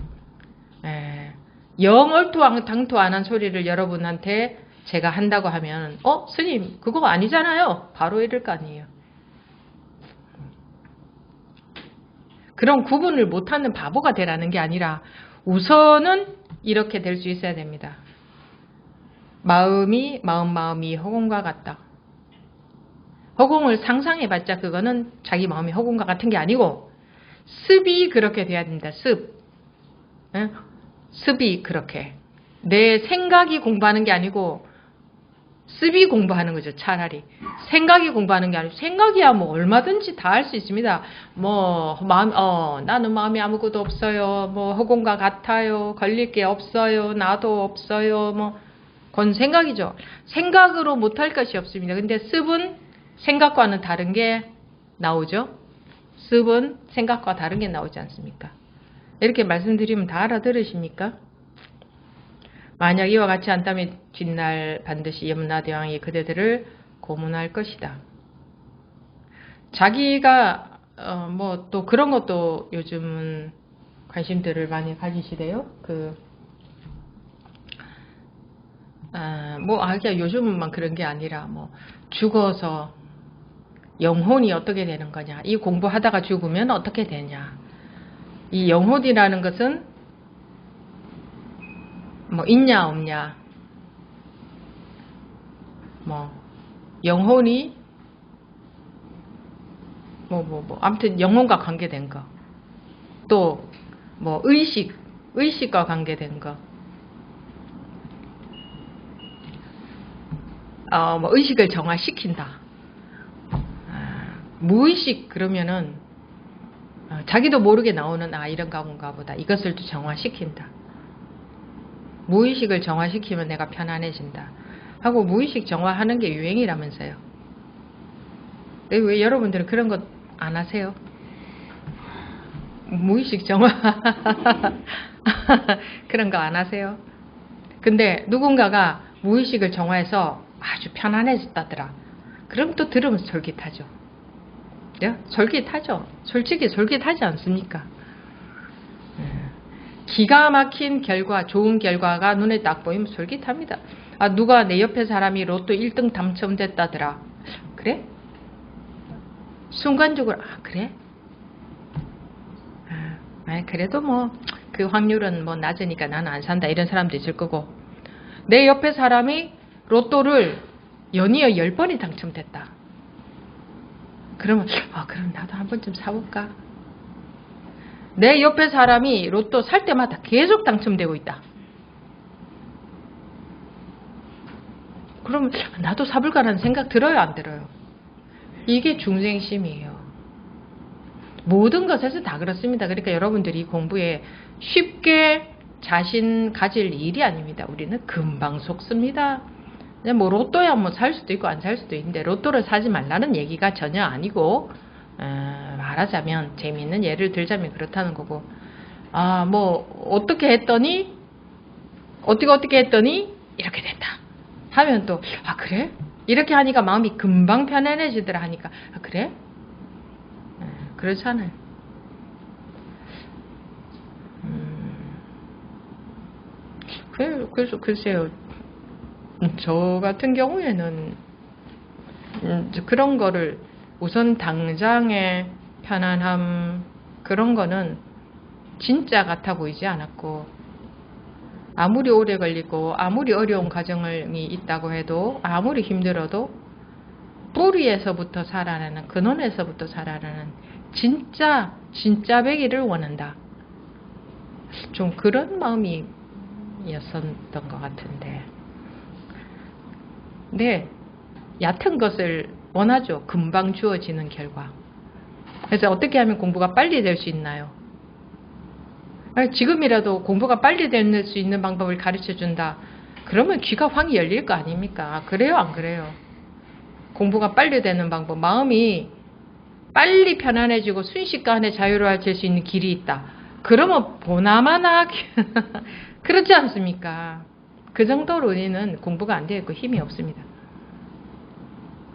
영 얼토당토 안 한 소리를 여러분한테 제가 한다고 하면 스님 그거 아니잖아요. 바로 이럴 거 아니에요. 그런 구분을 못하는 바보가 되라는 게 아니라 우선은 이렇게 될 수 있어야 됩니다. 마음이 허공과 같다. 허공을 상상해봤자 그거는 자기 마음이 허공과 같은 게 아니고 습이 그렇게 돼야 됩니다. 습이 그렇게. 내 생각이 공부하는 게 아니고 습이 공부하는 거죠. 차라리. 생각이 공부하는 게 아니고 생각이야 뭐 얼마든지 다 할 수 있습니다. 나는 마음이 아무것도 없어요. 허공과 같아요. 걸릴 게 없어요. 나도 없어요. 그건 생각이죠. 생각으로 못할 것이 없습니다. 근데 습은 생각과는 다른 게 나오죠. 습은 생각과 다른 게 나오지 않습니까? 이렇게 말씀드리면 다 알아들으십니까? 만약 이와 같지 않다면 뒷날 반드시 염라대왕이 그대들을 고문할 것이다. 자기가 또 그런 것도 요즘은 관심들을 많이 가지시대요. 요즘은만 그런 게 아니라 죽어서 영혼이 어떻게 되는 거냐. 이 공부하다가 죽으면 어떻게 되냐. 이 영혼이라는 것은 있냐 없냐. 영혼이 아무튼 영혼과 관계된 거. 또 의식과 관계된 거. 의식을 정화시킨다. 무의식 그러면은 자기도 모르게 나오는 이런 가군가 보다. 이것을 또 정화시킨다. 무의식을 정화시키면 내가 편안해진다. 하고 무의식 정화하는 게 유행이라면서요. 왜 여러분들은 그런 것 안 하세요? 무의식 정화 그런 거 안 하세요? 근데 누군가가 무의식을 정화해서 아주 편안해졌다더라. 그럼 또 들으면서 솔깃하죠. 솔깃하죠. 솔직히 솔깃하지 않습니까? 기가 막힌 결과, 좋은 결과가 눈에 딱 보이면 솔깃합니다. 누가 내 옆에 사람이 로또 1등 당첨됐다더라. 그래? 순간적으로 그래? 그래도 그 확률은 낮으니까 나는 안 산다. 이런 사람도 있을 거고, 내 옆에 사람이 로또를 연이어 10번이 당첨됐다. 그러면 그럼 나도 한 번쯤 사볼까? 내 옆에 사람이 로또 살 때마다 계속 당첨되고 있다. 그럼 나도 사볼까라는 생각 들어요, 안 들어요? 이게 중생심이에요. 모든 것에서 다 그렇습니다. 그러니까 여러분들이 공부에 쉽게 자신 가질 일이 아닙니다. 우리는 금방 속습니다. 로또야 살 수도 있고 안 살 수도 있는데 로또를 사지 말라는 얘기가 전혀 아니고, 말하자면 재미있는 예를 들자면 그렇다는 거고, 어떻게 했더니 이렇게 된다 하면 또 그래? 이렇게 하니까 마음이 금방 편안해지더라 하니까 그래? 그렇잖아요. 그래서 글쎄요, 저 같은 경우에는 그런 거를 우선 당장의 편안함 그런 거는 진짜 같아 보이지 않았고, 아무리 오래 걸리고 아무리 어려운 과정이 있다고 해도 아무리 힘들어도 뿌리에서부터 살아나는, 근원에서부터 살아나는 진짜 배기를 원한다. 좀 그런 마음이었었던 것 같은데. 네, 얕은 것을 원하죠. 금방 주어지는 결과. 그래서 어떻게 하면 공부가 빨리 될 수 있나요? 지금이라도 공부가 빨리 될 수 있는 방법을 가르쳐 준다. 그러면 귀가 확 열릴 거 아닙니까? 그래요, 안 그래요? 공부가 빨리 되는 방법, 마음이 빨리 편안해지고 순식간에 자유로워질 수 있는 길이 있다. 그러면 보나마나 그렇지 않습니까? 그 정도로 우리는 공부가 안 되어 있고 힘이 없습니다.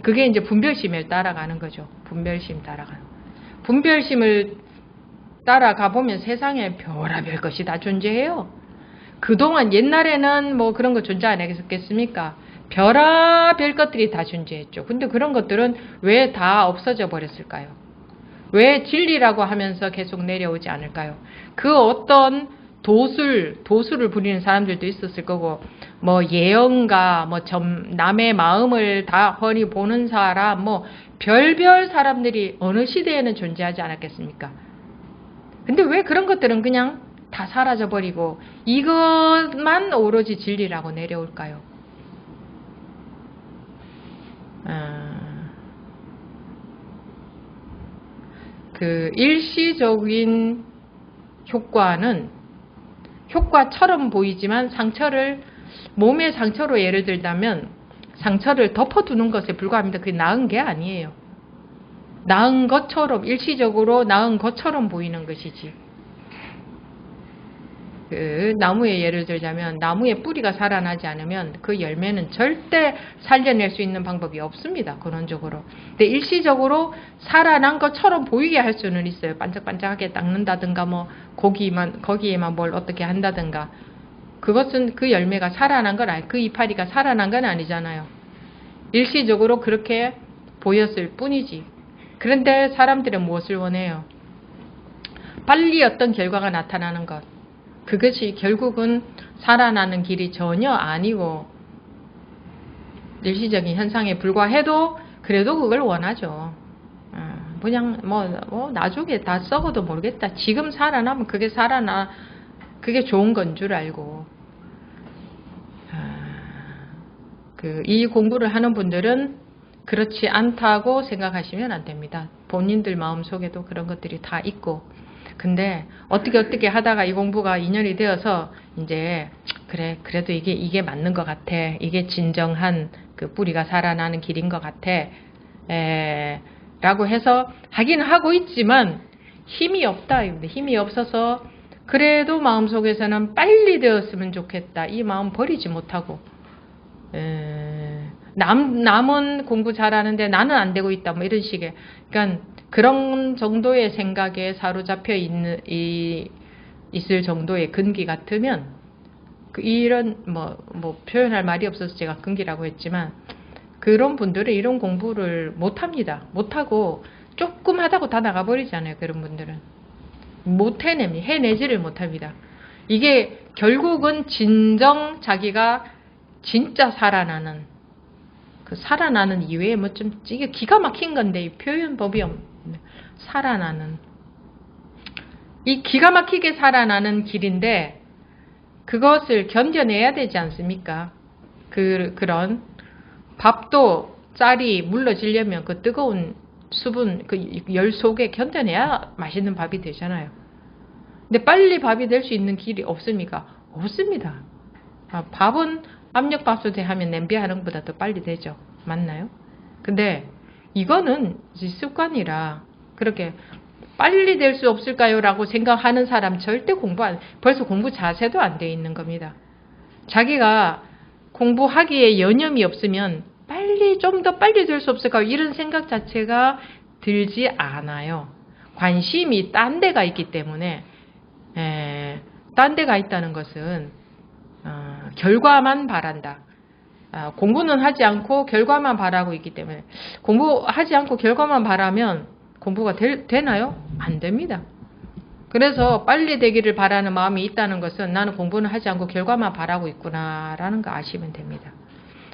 그게 이제 분별심을 따라가는 거죠. 분별심 따라가는. 분별심을 따라가 보면 세상에 별의별 것이 다 존재해요. 그동안 옛날에는 뭐 그런 거 존재 안 했겠습니까? 별의별 것들이 다 존재했죠. 근데 그런 것들은 왜 다 없어져 버렸을까요? 왜 진리라고 하면서 계속 내려오지 않을까요? 그 어떤 도술을 부리는 사람들도 있었을 거고, 뭐 예언가, 뭐 남의 마음을 다 훤히 보는 사람, 뭐 별별 사람들이 어느 시대에는 존재하지 않았겠습니까? 근데 왜 그런 것들은 그냥 다 사라져버리고 이것만 오로지 진리라고 내려올까요? 그 일시적인 효과는 효과처럼 보이지만 몸의 상처로 예를 들자면 상처를 덮어두는 것에 불과합니다. 그게 나은 게 아니에요. 나은 것처럼, 일시적으로 나은 것처럼 보이는 것이지. 그 나무의 예를 들자면 나무의 뿌리가 살아나지 않으면 그 열매는 절대 살려낼 수 있는 방법이 없습니다. 근원적으로. 근데 일시적으로 살아난 것처럼 보이게 할 수는 있어요. 반짝반짝하게 닦는다든가 뭐 거기에만 뭘 어떻게 한다든가. 그것은 그 열매가 살아난 건 아니, 그 이파리가 살아난 건 아니잖아요. 일시적으로 그렇게 보였을 뿐이지. 그런데 사람들은 무엇을 원해요? 빨리 어떤 결과가 나타나는 것. 그것이 결국은 살아나는 길이 전혀 아니고 일시적인 현상에 불과해도 그래도 그걸 원하죠. 그냥 뭐 나중에 다 썩어도 모르겠다. 지금 살아나면 그게 좋은 건 줄 알고. 이 공부를 하는 분들은 그렇지 않다고 생각하시면 안 됩니다. 본인들 마음속에도 그런 것들이 다 있고. 근데 어떻게 하다가 이 공부가 인연이 되어서 이제 그래도 이게 맞는 것 같아. 이게 진정한 그 뿌리가 살아나는 길인 것 같아. 라고 해서 하긴 하고 있지만 힘이 없다. 힘이 없어서 그래도 마음속에서는 빨리 되었으면 좋겠다. 이 마음 버리지 못하고 남은 공부 잘하는데 나는 안 되고 있다. 뭐 이런 식의. 그러니까 그런 정도의 생각에 사로잡혀 있을 정도의 근기 같으면 이런 뭐 표현할 말이 없어서 제가 근기라고 했지만 그런 분들은 이런 공부를 못합니다. 못하고 조금 하다고 다 나가버리잖아요. 그런 분들은 해내지를 못합니다. 이게 결국은 진정 자기가 진짜 살아나는 그 살아나는 이외에 뭐 좀 이게 기가 막힌 건데 이 표현법이 살아나는 이 기가 막히게 살아나는 길인데 그것을 견뎌내야 되지 않습니까? 그런 밥도 쌀이 물러지려면 그 뜨거운 수분 그 열 속에 견뎌내야 맛있는 밥이 되잖아요. 근데 빨리 밥이 될 수 있는 길이 없습니까? 없습니다. 밥은 압력밥솥에 하면 냄비 하는 것보다 더 빨리 되죠. 맞나요? 근데 이거는 습관이라 그렇게 빨리 될 수 없을까요? 라고 생각하는 사람 절대 벌써 공부 자세도 안 돼 있는 겁니다. 자기가 공부하기에 여념이 없으면 좀 더 빨리 될 수 없을까요? 이런 생각 자체가 들지 않아요. 관심이 딴 데가 있기 때문에 딴 데가 있다는 것은 결과만 바란다. 공부는 하지 않고 결과만 바라고 있기 때문에 공부하지 않고 결과만 바라면 공부가 되나요? 안 됩니다. 그래서 빨리 되기를 바라는 마음이 있다는 것은 나는 공부는 하지 않고 결과만 바라고 있구나 라는 거 아시면 됩니다.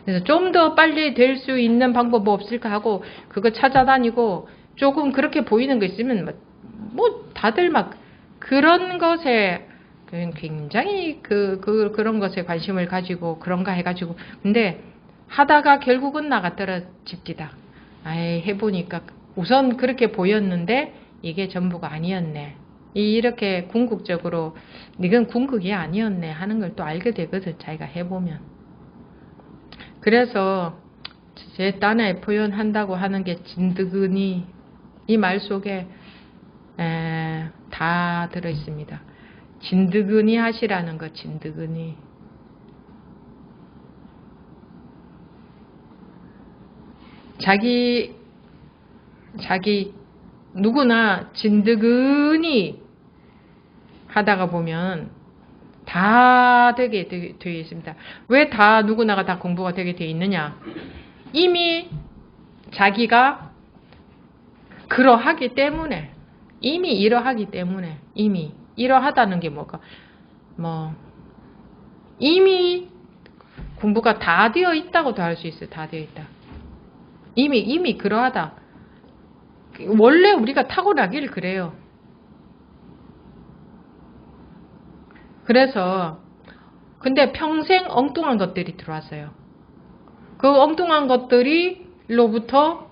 그래서 좀 더 빨리 될 수 있는 방법 뭐 없을까 하고 그거 찾아다니고 조금 그렇게 보이는 거 있으면 뭐 다들 막 그런 것에 굉장히 그런 것에 관심을 가지고 그런가 해가지고 근데 하다가 결국은 나가 떨어집디다. 아이 해보니까 우선 그렇게 보였는데 이게 전부가 아니었네. 이렇게 궁극적으로 이건 궁극이 아니었네 하는 걸 또 알게 되거든. 자기가 해보면. 그래서 제 딴에 표현한다고 하는 게 진드근이 이 말 속에 다 들어있습니다. 진드근이 하시라는 거 진드근이. 자기 누구나 진드근이 하다가 보면 다 되게 되어 있습니다. 왜 다 누구나가 다 공부가 되게 되어 있느냐? 이미 자기가 그러하기 때문에 이미 이러하기 때문에 이미 이러하다는 게 뭐가 이미 공부가 다 되어 있다고도 할 수 있어요. 다 되어 있다. 이미 그러하다. 원래 우리가 타고나길 그래요. 그래서 근데 평생 엉뚱한 것들이 들어왔어요. 그 엉뚱한 것들이로부터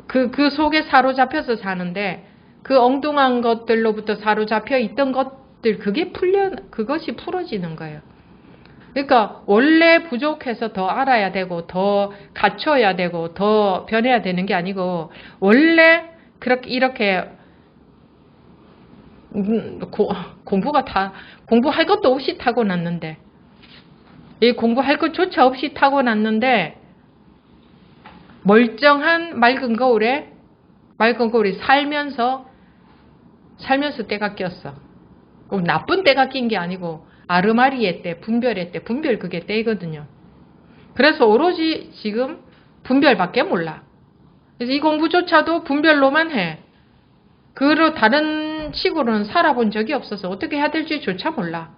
그 속에 사로잡혀서 사는데 그 엉뚱한 것들로부터 사로잡혀 있던 것들 그것이 풀어지는 거예요. 그러니까 원래 부족해서 더 알아야 되고 더 갖춰야 되고 더 변해야 되는 게 아니고 원래 그렇게 이렇게 공부할 것도 없이 타고났는데 이 공부할 것조차 없이 타고났는데 멀쩡한 맑은 거울에 살면서 때가 꼈어. 나쁜 때가 낀 게 아니고 아르마리의 때, 분별의 때, 분별 그게 때이거든요. 그래서 오로지 지금 분별밖에 몰라. 그래서 이 공부조차도 분별로만 해. 다른 식으로는 살아본 적이 없어서 어떻게 해야 될지조차 몰라.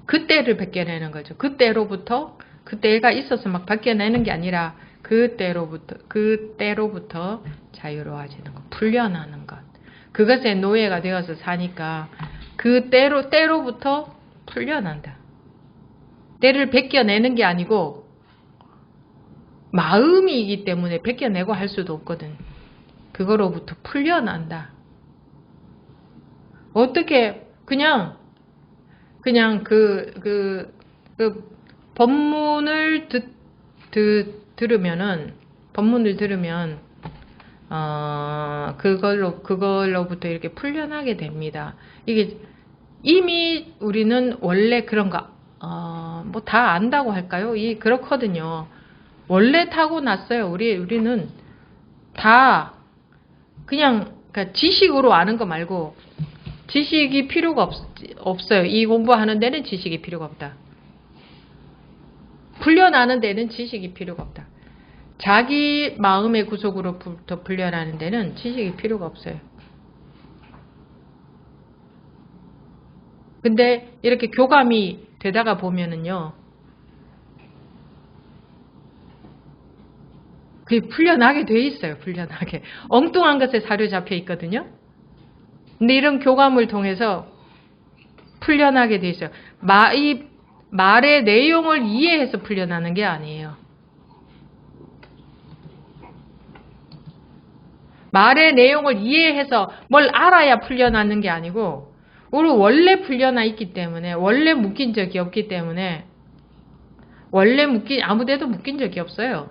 그때를 벗겨내는 거죠. 그때로부터 그때가 있어서 막 벗겨내는 게 아니라 그때로부터 자유로워지는 것, 풀려나는 것. 그것에 노예가 되어서 사니까 때로부터 풀려난다. 때를 벗겨내는 게 아니고 마음이기 때문에 벗겨내고 할 수도 없거든. 그거로부터 풀려난다. 어떻게 그냥 법문을 들으면 그걸로부터 이렇게 풀려나게 됩니다. 이게 이미 우리는 원래 그런 거 다 안다고 할까요? 그렇거든요. 원래 타고났어요. 우리는 다 그냥 그러니까 지식으로 아는 거 말고 지식이 필요가 없어요. 이 공부하는 데는 지식이 필요가 없다. 풀려나는 데는 지식이 필요가 없다. 자기 마음의 구속으로부터 풀려나는 데는 지식이 필요가 없어요. 근데 이렇게 교감이 되다가 보면은요, 그게 풀려나게 돼 있어요. 풀려나게. 엉뚱한 것에 사로잡혀 있거든요. 근데 이런 교감을 통해서 풀려나게 돼 있어요. 이 말의 내용을 이해해서 풀려나는 게 아니에요. 말의 내용을 이해해서 뭘 알아야 풀려나는 게 아니고 우리 원래 풀려나 있기 때문에 원래 묶인 적이 없기 때문에 아무데도 묶인 적이 없어요.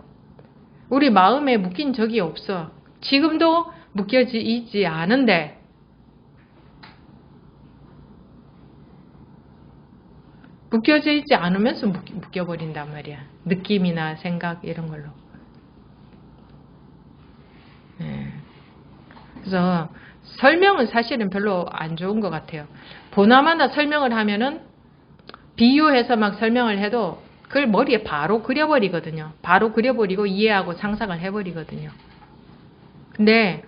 우리 마음에 묶인 적이 없어. 지금도 묶여져 있지 않은데 묶여져 있지 않으면서 묶여버린단 말이야. 느낌이나 생각 이런 걸로. 그래서 설명은 사실은 별로 안 좋은 것 같아요. 보나마나 설명을 하면은 비유해서 막 설명을 해도 그걸 머리에 바로 그려버리거든요. 바로 그려버리고 이해하고 상상을 해버리거든요. 근데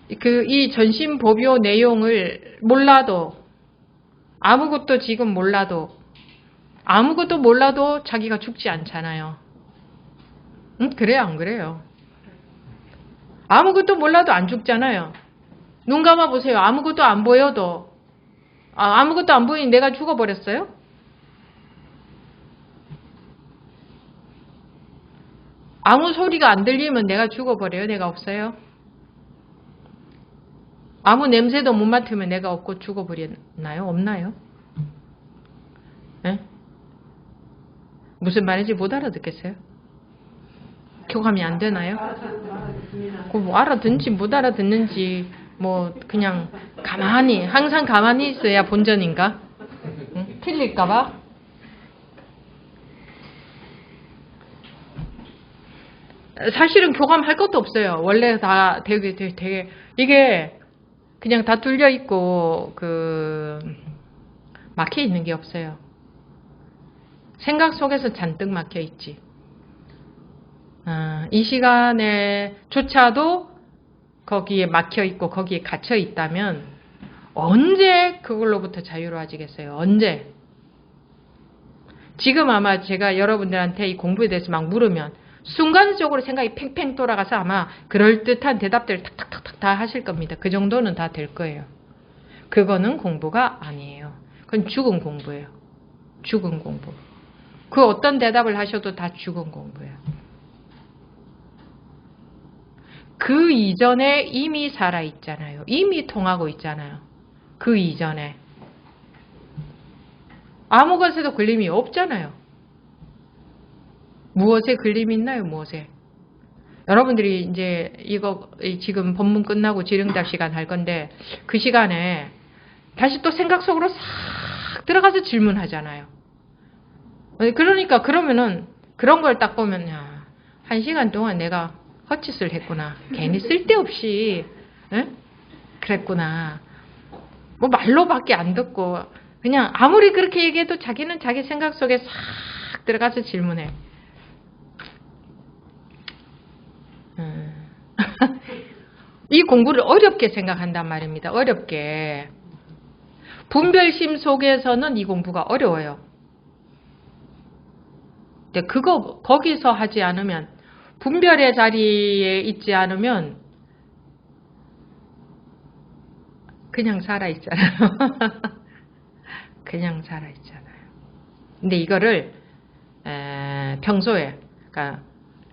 이 전신법요 내용을 몰라도 아무것도 몰라도 자기가 죽지 않잖아요. 그래요, 안 그래요? 아무것도 몰라도 안 죽잖아요. 눈 감아 보세요. 아무것도 안 보여도 아무것도 안 보이니 내가 죽어버렸어요? 아무 소리가 안 들리면 내가 죽어버려요? 내가 없어요? 아무 냄새도 못 맡으면 내가 없고 죽어버렸나요? 없나요? 네? 무슨 말인지 못 알아듣겠어요? 교감이 안 되나요? 뭐 알아듣는지 못 알아듣는지 뭐 그냥 가만히 항상 가만히 있어야 본전인가? 응? 틀릴까봐? 사실은 교감할 것도 없어요. 원래 다 되게 이게 그냥 다 뚫려 있고 막혀 있는 게 없어요. 생각 속에서 잔뜩 막혀 있지. 이 시간에조차도 거기에 막혀 있고 거기에 갇혀 있다면 언제 그걸로부터 자유로워지겠어요? 언제? 지금 아마 제가 여러분들한테 이 공부에 대해서 막 물으면 순간적으로 생각이 팽팽 돌아가서 아마 그럴듯한 대답들을 탁탁탁탁 다 하실 겁니다. 그 정도는 다 될 거예요. 그거는 공부가 아니에요. 그건 죽은 공부예요. 죽은 공부. 그 어떤 대답을 하셔도 다 죽은 공부예요. 그 이전에 이미 살아있잖아요. 이미 통하고 있잖아요. 그 이전에. 아무 것에도 걸림이 없잖아요. 무엇에 걸림이 있나요? 무엇에? 여러분들이 이제 이거 지금 본문 끝나고 지령답 시간 할 건데 그 시간에 다시 또 생각 속으로 싹 들어가서 질문하잖아요. 그러니까 그러면은 그런 걸 딱 보면 야, 1시간 동안 내가 헛짓을 했구나. 괜히 쓸데없이 그랬구나. 뭐 말로밖에 안 듣고 그냥 아무리 그렇게 얘기해도 자기는 자기 생각 속에 싹 들어가서 질문해. 이 공부를 어렵게 생각한단 말입니다. 어렵게. 분별심 속에서는 이 공부가 어려워요. 근데 거기서 하지 않으면 분별의 자리에 있지 않으면 그냥 살아있잖아요. 그냥 살아있잖아요. 근데 이거를 평소에 그러니까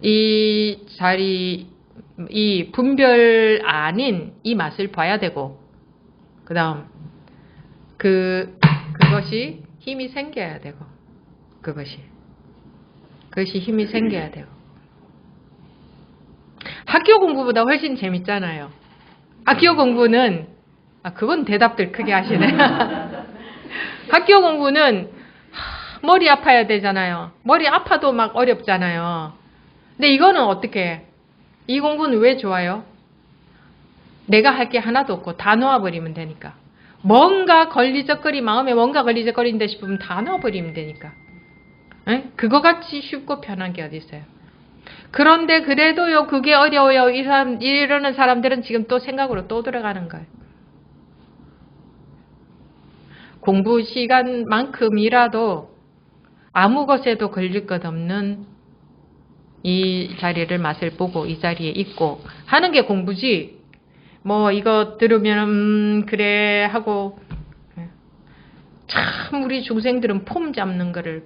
이 자리 이 분별 아닌 이 맛을 봐야 되고 그 다음 그것이 힘이 생겨야 되고 그것이 힘이 생겨야 되고 학교 공부보다 훨씬 재밌잖아요. 학교 공부는 그건 대답들 크게 하시네. 학교 공부는 머리 아파야 되잖아요. 머리 아파도 막 어렵잖아요. 근데 이거는 어떻게 이 공부는 왜 좋아요? 내가 할 게 하나도 없고 다 놓아버리면 되니까. 뭔가 마음에 뭔가 걸리적거린다 싶으면 다 놓아버리면 되니까. 그거 같이 쉽고 편한 게 어디 있어요? 그런데 그래도요 그게 어려워요. 이러는 사람들은 지금 또 생각으로 또 들어가는 거예요. 공부 시간만큼이라도 아무 것에도 걸릴 것 없는 이 자리를 맛을 보고 이 자리에 있고 하는 게 공부지. 뭐 이거 들으면 그래 하고 참 우리 중생들은 폼 잡는 거를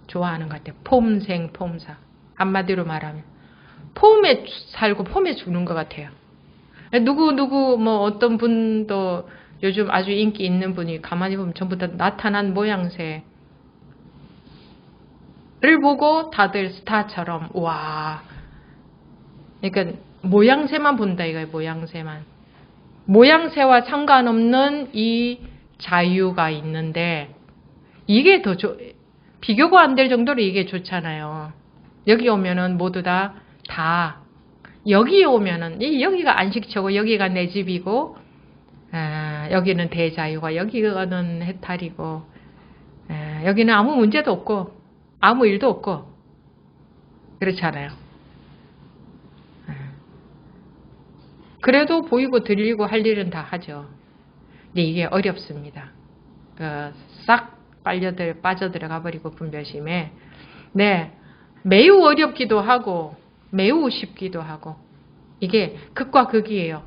좋아하는 것 같아요. 폼생 폼사. 한마디로 말하면 폼에 살고 폼에 죽는 것 같아요. 누구 뭐 어떤 분도 요즘 아주 인기 있는 분이 가만히 보면 전부 다 나타난 모양새 를 보고 다들 스타처럼 와 그러니까 모양새만 본다 이거예요. 모양새와 상관없는 이 자유가 있는데 이게 더 비교가 안 될 정도로 이게 좋잖아요. 여기 오면은 모두 다 여기에 오면은 여기가 안식처고 여기가 내 집이고 여기는 대자유가 여기는 해탈이고 여기는 아무 문제도 없고 아무 일도 없고 그렇잖아요. 그래도 보이고 들리고 할 일은 다 하죠. 근데 이게 어렵습니다. 싹 빠져들어가 버리고 분별심에 네 매우 어렵기도 하고 매우 쉽기도 하고 이게 극과 극이에요.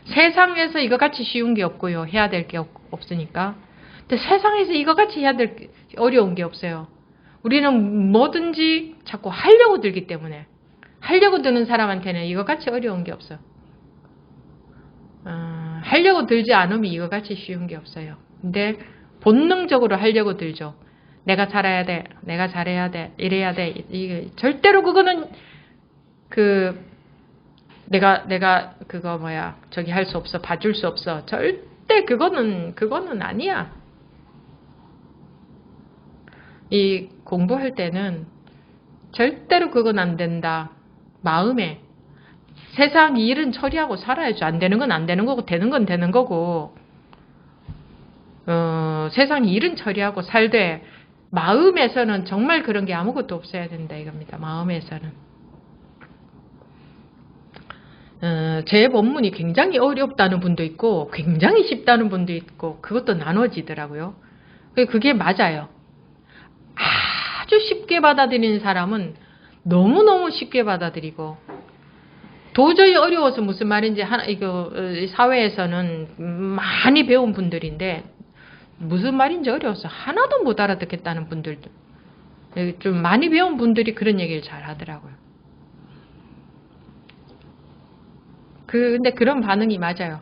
세상에서 이거같이 쉬운 게 없고요. 해야 될 게 없으니까. 근데 세상에서 이거같이 해야 될 어려운 게 없어요. 우리는 뭐든지 자꾸 하려고 들기 때문에. 하려고 드는 사람한테는 이거같이 어려운 게 없어. 하려고 들지 않으면 이거같이 쉬운 게 없어요. 근데 본능적으로 하려고 들죠. 내가 잘해야 돼. 내가 잘해야 돼. 이래야 돼. 이게 절대로 그거는 내가 그거 저기 할 수 없어. 봐줄 수 없어. 절대 그거는 아니야. 이 공부할 때는 절대로 그건 안 된다. 마음에 세상 일은 처리하고 살아야죠. 안 되는 건 안 되는 거고 되는 건 되는 거고 세상 일은 처리하고 살되 마음에서는 정말 그런 게 아무것도 없어야 된다 이겁니다. 마음에서는. 제 법문이 굉장히 어렵다는 분도 있고 굉장히 쉽다는 분도 있고 그것도 나눠지더라고요. 그게 맞아요. 아주 쉽게 받아들이는 사람은 너무너무 쉽게 받아들이고 도저히 어려워서 무슨 말인지 이거 사회에서는 많이 배운 분들인데 무슨 말인지 어려워서 하나도 못 알아듣겠다는 분들도 좀 많이 배운 분들이 그런 얘기를 잘 하더라고요. 근데 그런 반응이 맞아요.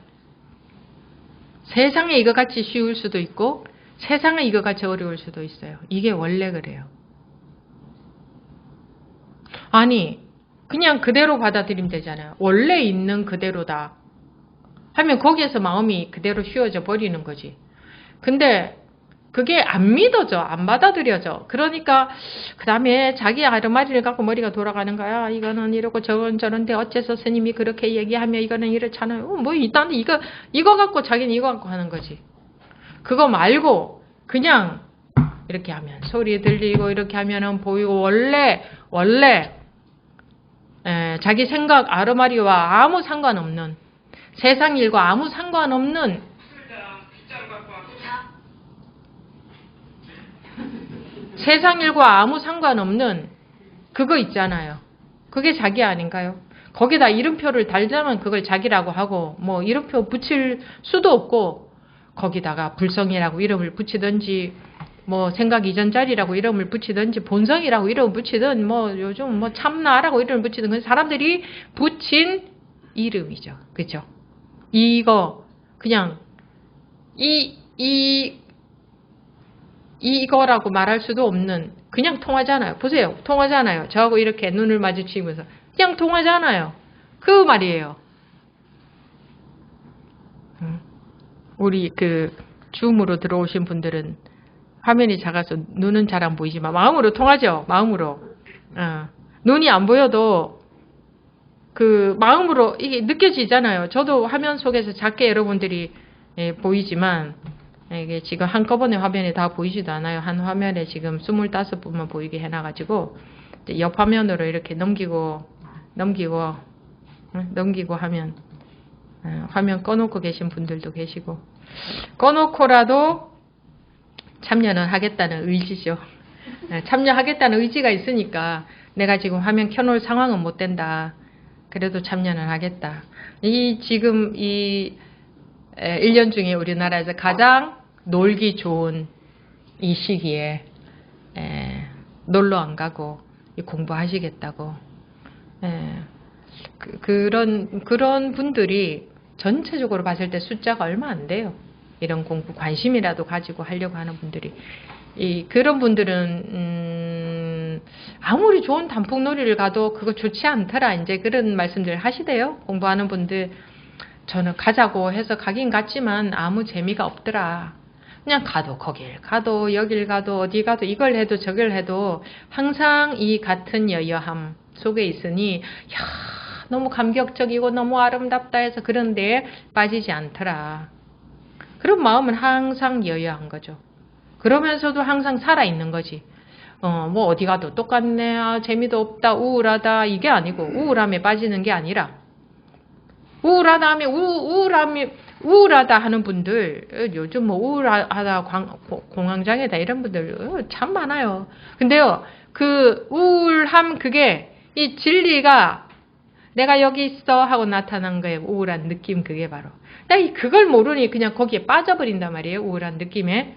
세상에 이거같이 쉬울 수도 있고 세상에 이거같이 어려울 수도 있어요. 이게 원래 그래요. 아니 그냥 그대로 받아들이면 되잖아요. 원래 있는 그대로다 하면 거기에서 마음이 그대로 쉬워져 버리는 거지. 근데 그게 안 믿어져. 안 받아들여져. 그러니까 그 다음에 자기 아르마리를 갖고 머리가 돌아가는 거야. 이거는 이러고 저건 저런데 어째서 스님이 그렇게 얘기하며 이거는 이렇잖아요. 뭐 일단 이거 갖고 자기는 이거 갖고 하는 거지. 그거 말고 그냥 이렇게 하면 소리 들리고 이렇게 하면은 보이고 원래 자기 생각 아르마리와 아무 상관없는 세상 일과 아무 상관없는 세상 일과 아무 상관없는 그거 있잖아요. 그게 자기 아닌가요? 거기다 이름표를 달자면 그걸 자기라고 하고 뭐 이름표 붙일 수도 없고 거기다가 불성이라고 이름을 붙이든지 뭐 생각 이전짜리라고 이름을 붙이든지 본성이라고 이름을 붙이든 뭐 요즘 뭐 참나라고 이름을 붙이든 그 사람들이 붙인 이름이죠. 그죠? 이거 그냥 이거라고 말할 수도 없는 그냥 통하잖아요. 보세요. 통하잖아요. 저하고 이렇게 눈을 마주치면서 그냥 통하잖아요. 그 말이에요. 우리 줌으로 들어오신 분들은 화면이 작아서 눈은 잘 안 보이지만 마음으로 통하죠. 마음으로. 눈이 안 보여도 마음으로 이게 느껴지잖아요. 저도 화면 속에서 작게 여러분들이 보이지만 이게 지금 한꺼번에 화면에 다 보이지도 않아요. 한 화면에 지금 25분만 보이게 해놔가지고 옆 화면으로 이렇게 넘기고 하면 화면 꺼놓고 계신 분들도 계시고 꺼놓고라도 참여는 하겠다는 의지죠. 참여하겠다는 의지가 있으니까 내가 지금 화면 켜놓을 상황은 못 된다. 그래도 참여는 하겠다. 지금 1년 중에 우리나라에서 가장 놀기 좋은 이 시기에 놀러 안 가고 공부하시겠다고 그런 분들이 전체적으로 봤을 때 숫자가 얼마 안 돼요. 이런 공부 관심이라도 가지고 하려고 하는 분들이 그런 분들은 아무리 좋은 단풍놀이를 가도 그거 좋지 않더라 이제 그런 말씀들 하시대요. 공부하는 분들 저는 가자고 해서 가긴 갔지만 아무 재미가 없더라. 그냥 가도 거길 가도 여길 가도 어디 가도 이걸 해도 저걸 해도 항상 이 같은 여여함 속에 있으니 너무 감격적이고 너무 아름답다 해서 그런 데에 빠지지 않더라. 그런 마음은 항상 여여한 거죠. 그러면서도 항상 살아있는 거지. 뭐 어디 가도 똑같네. 재미도 없다. 우울하다. 이게 아니고 우울함에 빠지는 게 아니라 우울하다 하면 우울하다 하는 분들 요즘 뭐 우울하다 공황장애다 이런 분들 참 많아요. 근데요 그 우울함 그게 이 진리가 내가 여기 있어 하고 나타난 거예요. 우울한 느낌. 그게 바로 그걸 모르니 그냥 거기에 빠져버린단 말이에요. 우울한 느낌에.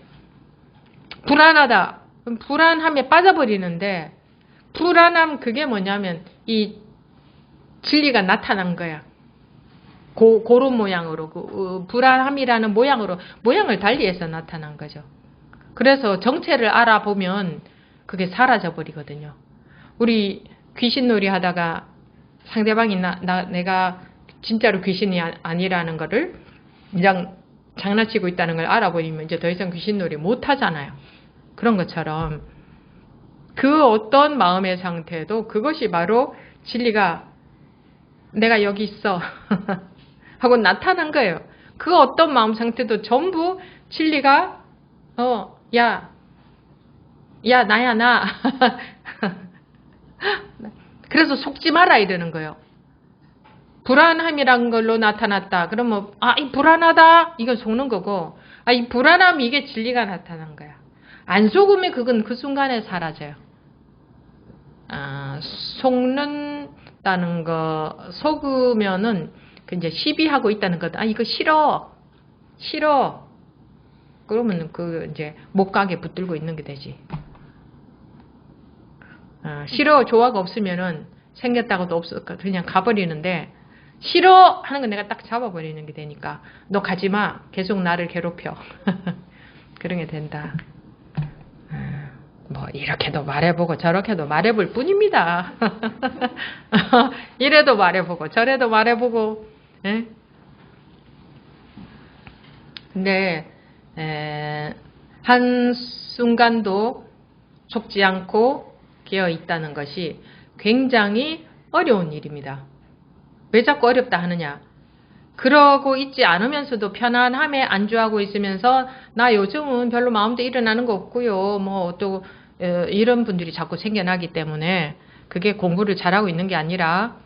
불안하다. 불안함에 빠져버리는데 불안함 그게 뭐냐면 이 진리가 나타난 거야. 그런 모양으로 불안함이라는 모양을 달리해서 나타난 거죠. 그래서 정체를 알아보면 그게 사라져 버리거든요. 우리 귀신놀이 하다가 상대방이 내가 진짜로 귀신이 아니라는 거를 그냥 장난치고 있다는 걸 알아보면 이제 더 이상 귀신놀이 못 하잖아요. 그런 것처럼 그 어떤 마음의 상태도 그것이 바로 진리가 내가 여기 있어 하고 나타난 거예요. 그 어떤 마음 상태도 전부 진리가 야 나야 나 그래서 속지 마라 이러는 거예요. 불안함이란 걸로 나타났다. 그러면 이 불안하다 이건 속는 거고 이 불안함 이게 진리가 나타난 거야. 안 속으면 그건 그 순간에 사라져요. 속는다는 거 속으면은 그 이제 시비하고 있다는 거. 이거 싫어 그러면 그 이제 못 가게 붙들고 있는 게 되지. 싫어 조화가 없으면은 생겼다고도 없어 그냥 가버리는데 싫어 하는 건 내가 딱 잡아버리는 게 되니까 너 가지마 계속 나를 괴롭혀 그런 게 된다. 뭐 이렇게도 말해보고 저렇게도 말해볼 뿐입니다. 이래도 말해보고 저래도 말해보고. 예? 근데 한순간도 속지 않고 깨어 있다는 것이 굉장히 어려운 일입니다. 왜 자꾸 어렵다 하느냐? 그러고 있지 않으면서도 편안함에 안주하고 있으면서 나 요즘은 별로 마음도 일어나는 거 없고요. 뭐 또 이런 분들이 자꾸 생겨나기 때문에 그게 공부를 잘하고 있는 게 아니라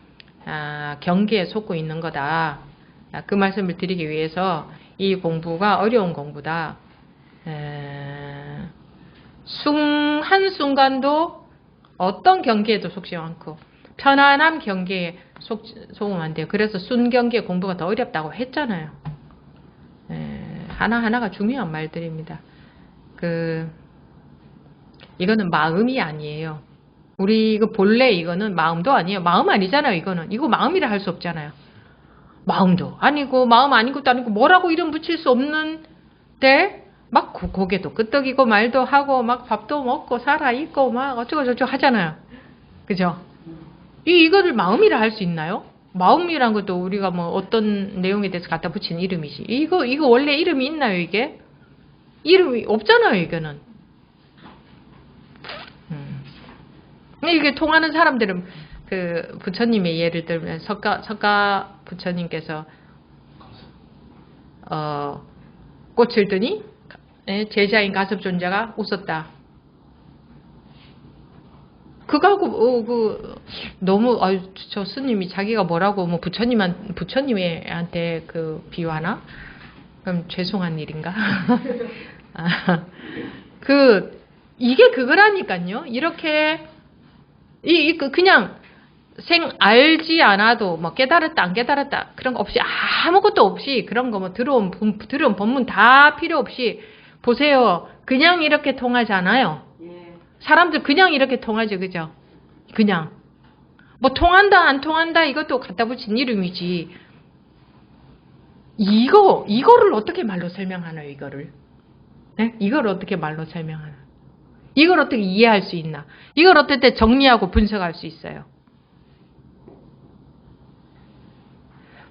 경계에 속고 있는 거다. 그 말씀을 드리기 위해서 이 공부가 어려운 공부다. 한순간도 어떤 경계에도 속지 않고 편안한 경계에 속으면 안 돼요. 그래서 순경계 공부가 더 어렵다고 했잖아요. 하나하나가 중요한 말들입니다. 이거는 마음이 아니에요. 우리 이거 본래 이거는 마음도 아니에요. 마음 아니잖아요. 이거 마음이라 할 수 없잖아요. 마음도 아니고 마음 아닌 것도 아니고 뭐라고 이름 붙일 수 없는데 막 고개도 끄덕이고 말도 하고 막 밥도 먹고 살아 있고 막 어쩌고 저쩌고 하잖아요. 그죠? 이거를 마음이라 할 수 있나요? 마음이란 것도 우리가 뭐 어떤 내용에 대해서 갖다 붙인 이름이지. 이거 원래 이름이 있나요, 이게? 이름이 없잖아요, 이거는. 이게 통하는 사람들은 그 부처님의 예를 들면 석가 부처님께서 꽃을 드니 제자인 가섭존자가 웃었다. 그거하고 너무 저 스님이 자기가 뭐라고 뭐 부처님한테 비유하나? 그럼 죄송한 일인가? 이게 그거라니까요. 이렇게 그냥 알지 않아도 뭐 깨달았다 안 깨달았다 그런 거 없이 아무것도 없이 그런 거 뭐 들어온 법문 다 필요 없이 보세요. 그냥 이렇게 통하잖아요. 사람들 그냥 이렇게 통하죠. 그죠? 그냥 뭐 통한다 안 통한다 이것도 갖다 붙인 이름이지. 이거를 어떻게 말로 설명하나요? 이거를 네? 이걸 어떻게 말로 설명하나? 이걸 어떻게 이해할 수 있나? 이걸 어떻게 정리하고 분석할 수 있어요?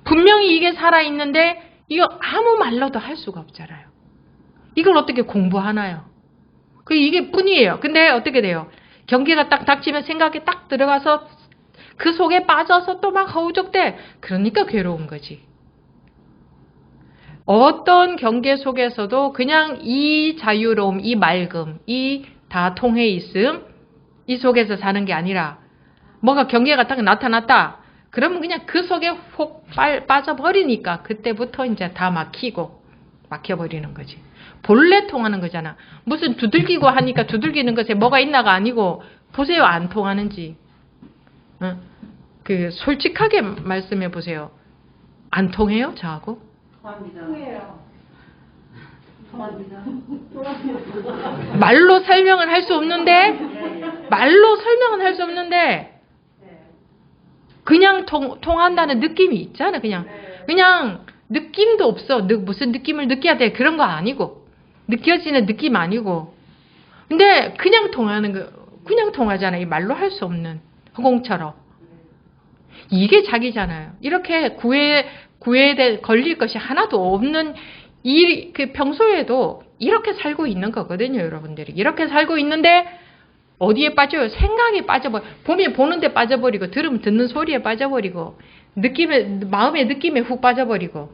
분명히 이게 살아있는데 이거 아무 말로도 할 수가 없잖아요. 이걸 어떻게 공부하나요? 이게 뿐이에요. 근데 어떻게 돼요? 경계가 딱 닥치면 생각이 딱 들어가서 그 속에 빠져서 또 막 허우적대. 그러니까 괴로운 거지. 어떤 경계 속에서도 그냥 이 자유로움, 이 맑음, 이 다 통해 있음, 이 속에서 사는 게 아니라 뭐가 경계가 딱 나타났다. 그러면 그냥 그 속에 혹 빠져버리니까 그때부터 이제 다 막혀버리는 거지. 본래 통하는 거잖아. 무슨 두들기고 하니까 두들기는 것에 뭐가 있나가 아니고 보세요. 안 통하는지. 그 솔직하게 말씀해 보세요. 안 통해요, 저하고? 통해요. 말로 설명은 할 수 없는데, 말로 설명은 할 수 없는데, 그냥 통한다는 느낌이 있잖아, 그냥 느낌도 없어. 무슨 느낌을 느껴야 돼. 그런 거 아니고, 느껴지는 느낌 아니고. 근데 그냥 통하는 거, 그냥 통하잖아. 이 말로 할 수 없는 허공처럼. 이게 자기잖아요. 이렇게 구애에 걸릴 것이 하나도 없는 그 평소에도 이렇게 살고 있는 거거든요, 여러분들이. 이렇게 살고 있는데 어디에 빠져요? 생각에 보는데 빠져버리고, 들으면 듣는 소리에 빠져버리고, 마음의 느낌에 훅 빠져버리고.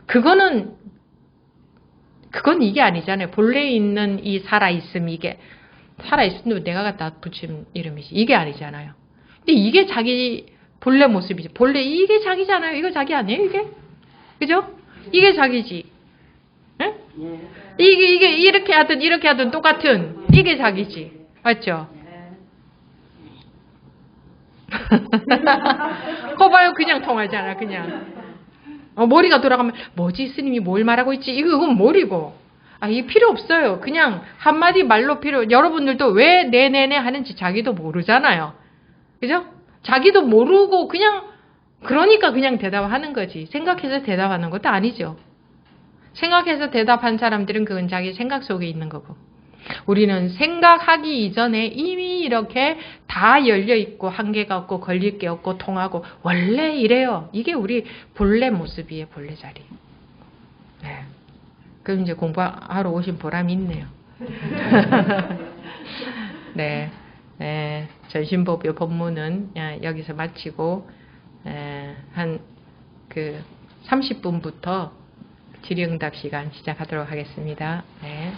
그건 이게 아니잖아요. 본래 있는 이 살아있음, 이게. 살아있음도 내가 갖다 붙인 이름이지. 이게 아니잖아요. 근데 이게 자기 본래 모습이지. 본래 이게 자기잖아요. 이거 자기 아니에요, 이게? 그죠? 이게 자기지. 응? 이게 이렇게 하든 똑같은 이게 자기지. 맞죠? 거 봐요. 그냥 통하잖아, 그냥. 머리가 돌아가면, 뭐지, 스님이 뭘 말하고 있지? 이건 머리고. 이 필요 없어요. 그냥 한마디 말로 여러분들도 왜 네네네 하는지 자기도 모르잖아요. 그죠? 자기도 모르고 그러니까 그냥 대답하는 거지. 생각해서 대답하는 것도 아니죠. 생각해서 대답한 사람들은 그건 자기 생각 속에 있는 거고. 우리는 생각하기 이전에 이미 이렇게 다 열려있고 한계가 없고 걸릴 게 없고 통하고 원래 이래요. 이게 우리 본래 모습이에요. 본래 자리. 네. 그럼 이제 공부하러 오신 보람이 있네요. 네. 네. 전신법의 법문은 여기서 마치고 한 30분부터 질의응답 시간 시작하도록 하겠습니다. 네.